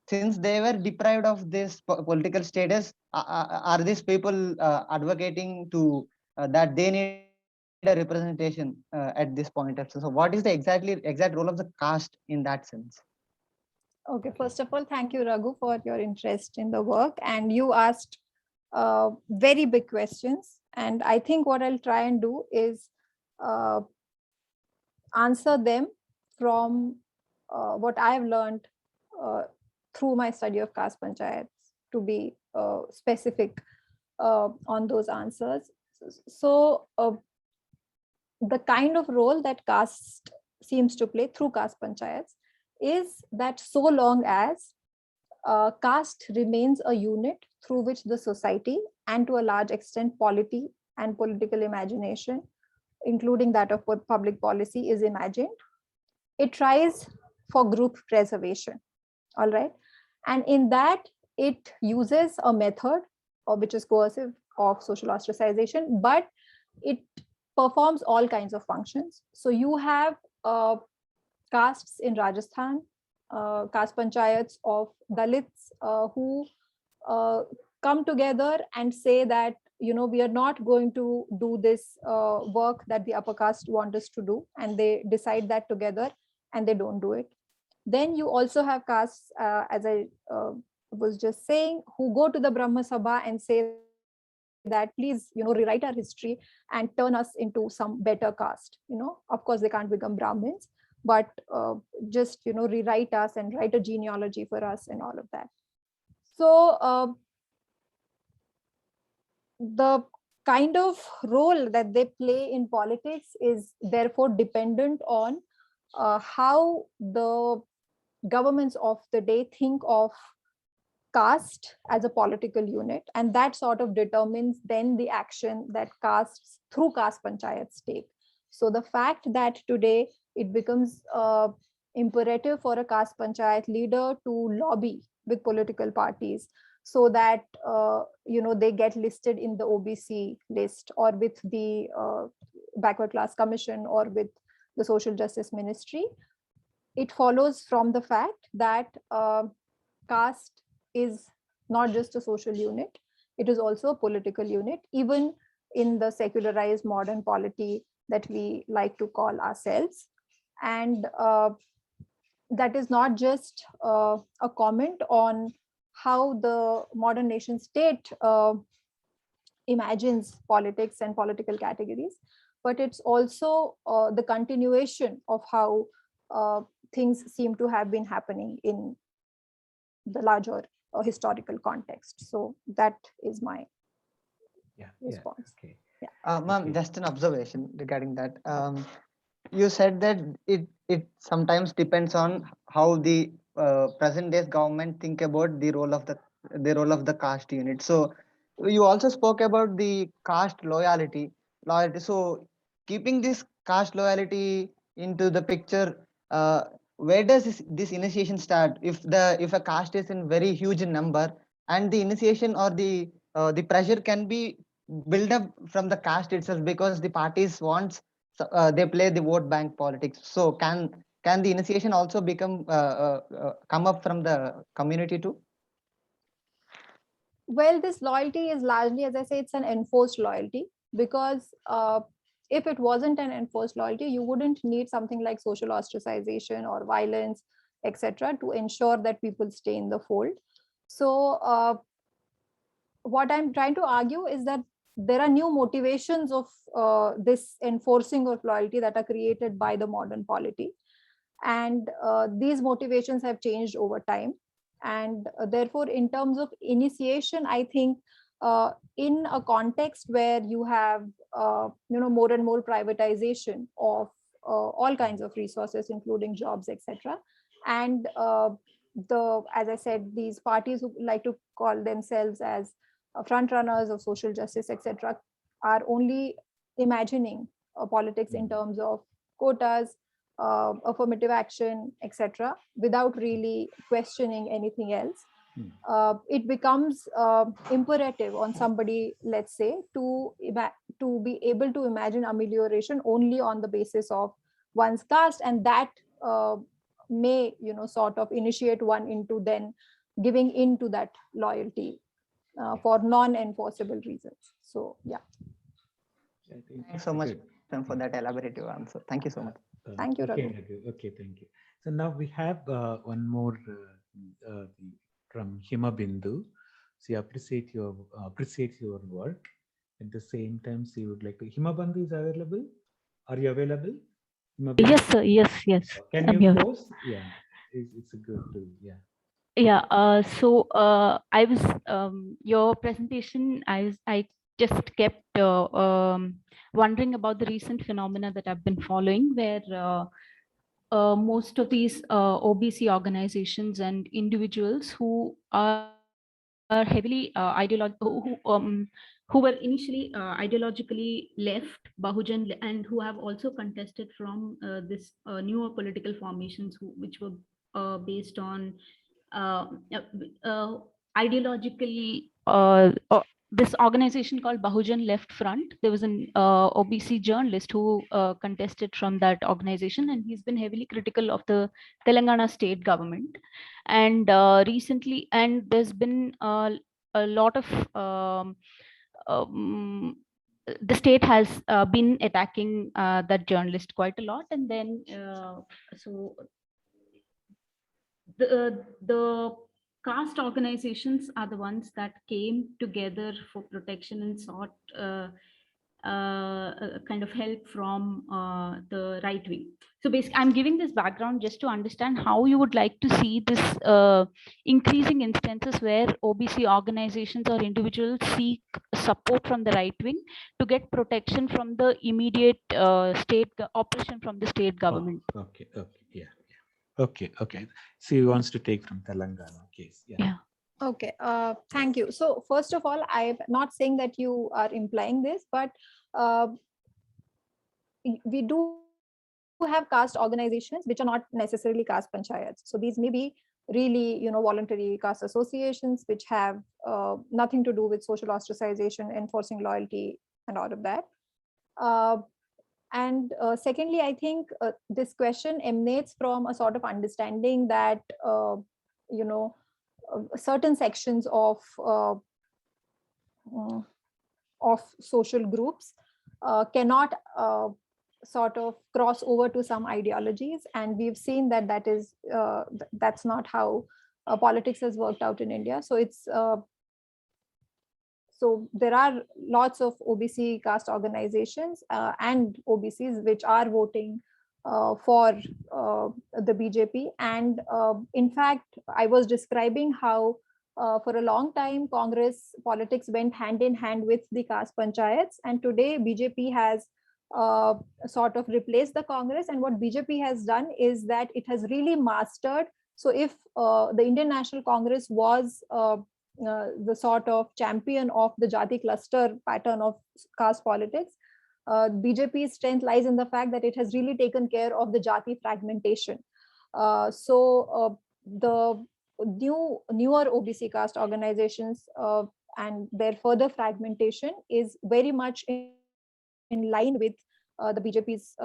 since they were deprived of this political status, are these people advocating to that they need a representation at this point? So what is the exact role of the caste in that sense? Okay, first of all, thank you, Raghu, for your interest in the work. And you asked very big questions. And I think what I'll try and do is answer them from what I've learned through my study of Caste Panchayats, to be specific on those answers. So the kind of role that caste seems to play through Caste Panchayats is that so long as caste remains a unit through which the society, and to a large extent polity and political imagination, including that of public policy, is imagined, it tries for group preservation. All right. And in that, it uses a method which is coercive of social ostracization, but it performs all kinds of functions. So you have castes in Rajasthan, caste panchayats of Dalits who come together and say that, we are not going to do this work that the upper caste want us to do, and they decide that together and they don't do it. Then you also have castes, as I was just saying, who go to the Brahma Sabha and say that, please, rewrite our history and turn us into some better caste. Of course, they can't become Brahmins, but just, rewrite us and write a genealogy for us and all of that. So the kind of role that they play in politics is therefore dependent on how the governments of the day think of caste as a political unit, and that sort of determines then the action that castes through caste panchayats take. So the fact that today it becomes imperative for a caste panchayat leader to lobby with political parties so that they get listed in the OBC list, or with the backward class commission, or with the social justice ministry, it follows from the fact that caste is not just a social unit, it is also a political unit, even in the secularized modern polity that we like to call ourselves. And that is not just a comment on how the modern nation state imagines politics and political categories, but it's also the continuation of how things seem to have been happening in the larger historical context. So that is my response. Okay. Ma'am, just an observation regarding that. You said that it sometimes depends on how the present day government think about the role of the caste unit. So you also spoke about the caste loyalty. So keeping this caste loyalty into the picture, where does this initiation start? If a caste is in very huge number, and the initiation or the pressure can be built up from the caste itself, because the parties wants they play the vote bank politics. So can the initiation also become come up from the community too? Well, this loyalty is largely, as I say, it's an enforced loyalty, because if it wasn't an enforced loyalty, you wouldn't need something like social ostracization or violence, etc., to ensure that people stay in the fold. So what I'm trying to argue is that there are new motivations of this enforcing of loyalty that are created by the modern polity. And these motivations have changed over time. And therefore, in terms of initiation, I think in a context where you have more and more privatization of all kinds of resources, including jobs, etc., and as I said, these parties who like to call themselves as front runners of social justice, etc., are only imagining politics in terms of quotas, affirmative action, etc., without really questioning anything else. It becomes imperative on somebody, let's say, to be able to imagine amelioration only on the basis of one's caste, and that may sort of initiate one into then giving into that loyalty for non-enforceable reasons. So yeah. Thanks so much for that elaborative answer. Thank you so much. Thank you, Raghu. Okay, thank you. So now we have one more from Hima Bindu. She appreciates your work. At the same time, she would like to. Hima Bindu is available. Are you available? Yes, sir. Yes. Can you post? Yeah, it's a good tool. Yeah. Yeah. So I was your presentation. I just kept wondering about the recent phenomena that I've been following, where most of these OBC organizations and individuals who are heavily who were initially ideologically left Bahujan, and who have also contested from this newer political formations which were based on ideologically this organization called Bahujan Left Front. There was an OBC journalist who contested from that organization, and he's been heavily critical of the Telangana state government. And recently, and there's been a lot of the state has been attacking that journalist quite a lot, and then so the caste organizations are the ones that came together for protection and sought kind of help from the right wing. So basically, I'm giving this background just to understand how you would like to see this increasing instances where OBC organizations or individuals seek support from the right wing to get protection from the immediate state operation from the state government. Oh, okay, yeah. Okay. So he wants to take from Telangana case. Yeah. Okay, thank you. So first of all, I'm not saying that you are implying this, but we do have caste organizations which are not necessarily caste panchayats. So these may be really, voluntary caste associations which have nothing to do with social ostracization, enforcing loyalty, and all of that. And secondly, I think this question emanates from a sort of understanding that, certain sections of social groups cannot sort of cross over to some ideologies, and we've seen that that's not how politics has worked out in India. So it's so there are lots of OBC caste organizations and OBCs which are voting for the BJP. And in fact, I was describing how for a long time, Congress politics went hand in hand with the caste panchayats. And today BJP has sort of replaced the Congress. And what BJP has done is that it has really mastered. So if the Indian National Congress was the sort of champion of the Jati cluster pattern of caste politics, BJP's strength lies in the fact that it has really taken care of the Jati fragmentation. So the newer OBC caste organizations and their further fragmentation is very much in line with the BJP's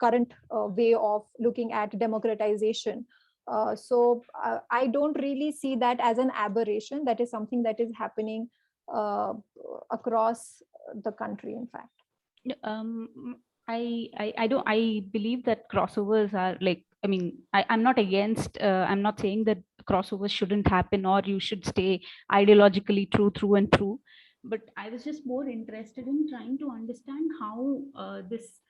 current way of looking at democratization. So I don't really see that as an aberration. That is something that is happening across the country, in fact. I believe that crossovers are like, I mean, I'm not against, I'm not saying that crossovers shouldn't happen or you should stay ideologically true through and through. But I was just more interested in trying to understand how this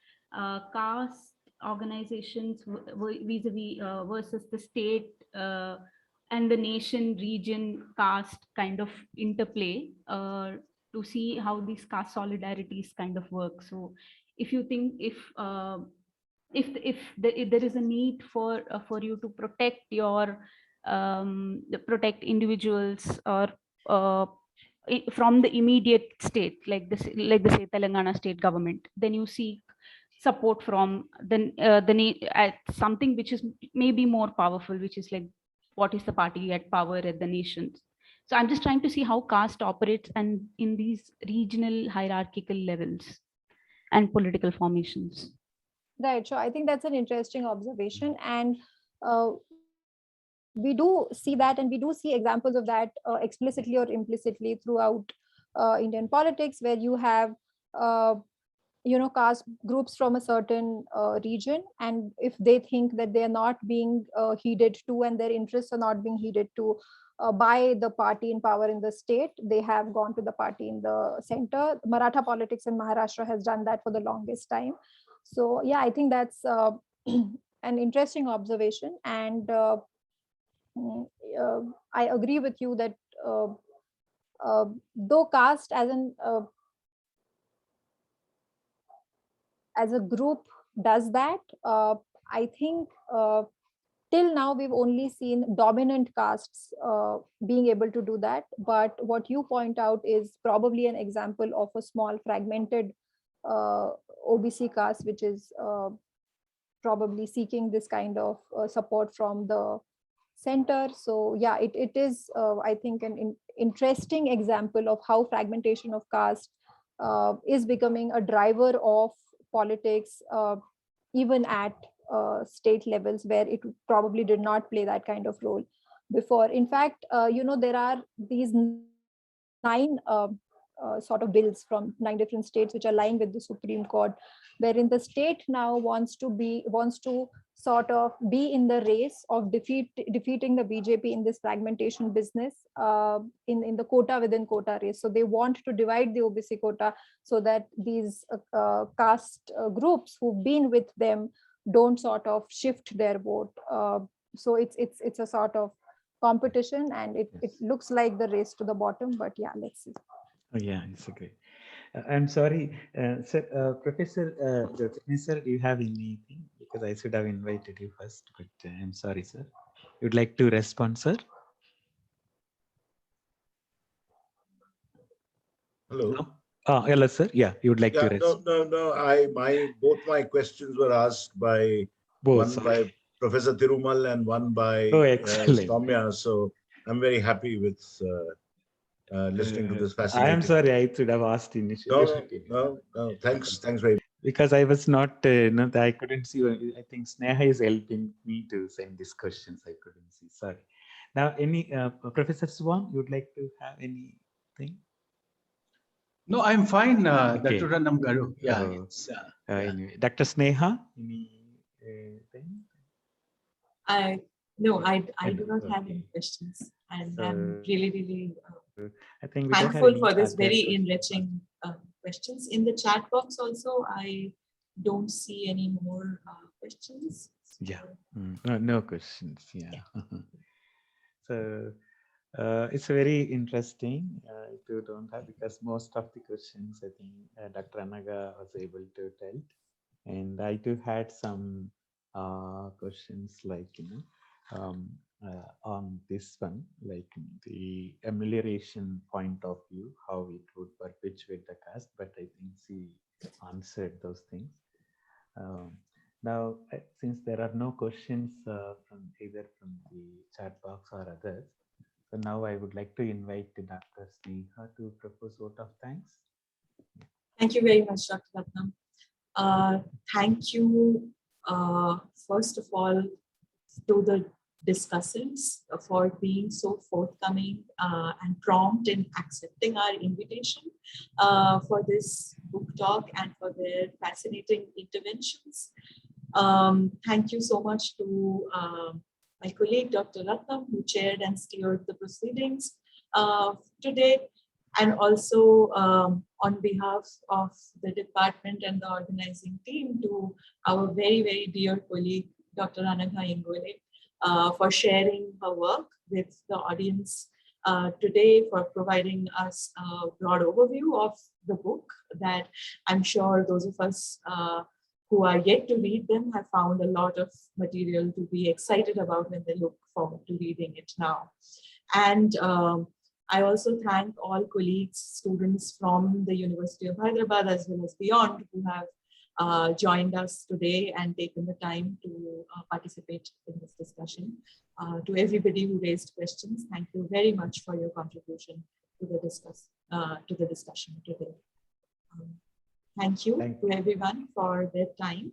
caste organizations vis-a-vis versus the state and the nation, region, caste kind of interplay to see how these caste solidarities kind of work. So if you think if there is a need for you to protect your protect individuals or from the immediate state, like the say Telangana state government, then you seek support from something which is maybe more powerful, which is like what is the party at power at the nations. So I'm just trying to see how caste operates and in these regional hierarchical levels and political formations. Right. So I think that's an interesting observation. And we do see that, and we do see examples of that explicitly or implicitly throughout Indian politics, where you have caste groups from a certain region, and if they think that they are not being heeded to and their interests are not being heeded to by the party in power in the state, they have gone to the party in the center. Maratha politics in Maharashtra has done that for the longest time. So yeah, I think that's an interesting observation. And I agree with you that though caste as a group does that, I think till now we've only seen dominant castes being able to do that. But what you point out is probably an example of a small fragmented OBC caste, which is probably seeking this kind of support from the center. So yeah, it is, I think, an interesting example of how fragmentation of caste is becoming a driver of politics, even at state levels where it probably did not play that kind of role before. In fact, there are these 9 sort of bills from 9 different states which are lying with the Supreme Court, wherein the state now wants to sort of be in the race of defeating the BJP in this fragmentation business, in the quota within quota race. So they want to divide the OBC quota so that these caste groups who've been with them don't sort of shift their vote. So it's a sort of competition, and it looks like the race to the bottom, but yeah, let's see. Oh, yeah, it's okay. I'm sorry, sir, Professor sir, do you have anything? Because I should have invited you first, but I'm sorry, sir. You'd like to respond, sir? Hello. No? Hello, sir. Yeah, you would like to respond. No. Both my questions were asked by Both. one by Professor Thirumal and one by Sowmya. So I'm very happy with listening to this fascinating. I am sorry, I should have asked initially. No. Thanks very much. Because I was not, I couldn't see. I think Sneha is helping me to send these questions. I couldn't see. Sorry. Now, any Professor Swan, you'd like to have anything? No, I'm fine, Dr. Ratnam Garu. Yeah. Anyway, Dr. Sneha, anything? I do not have any questions, and I'm really I think thankful for this very enriching questions. In the chat box also, I don't see any more questions. So, yeah, no questions. Yeah. So it's very interesting. If you don't have, because most of the questions I think Dr. Anagha was able to tell, and I too had some questions like on this one, like the amelioration point of view, how it would perpetuate the caste, but I think she answered those things. Now, since there are no questions from either from the chat box or others, so now I would like to invite Dr. Sneha to propose vote of thanks. thank you very much, Dr. Ratnam. Thank you, first of all, to the discussants for being so forthcoming and prompt in accepting our invitation for this book talk and for their fascinating interventions. Thank you so much to my colleague, Dr. Ratnam, who chaired and steered the proceedings today, and also on behalf of the department and the organizing team, to our very dear colleague, Dr. Anagha Ingole, for sharing her work with the audience today, for providing us a broad overview of the book that I'm sure those of us who are yet to read them have found a lot of material to be excited about when they look forward to reading it now. And I also thank all colleagues, students from the University of Hyderabad as well as beyond, who have joined us today and taken the time to participate in this discussion. To everybody who raised questions, thank you very much for your contribution to the discussion today. Thank you to everyone for their time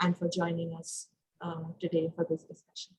and for joining us today for this discussion.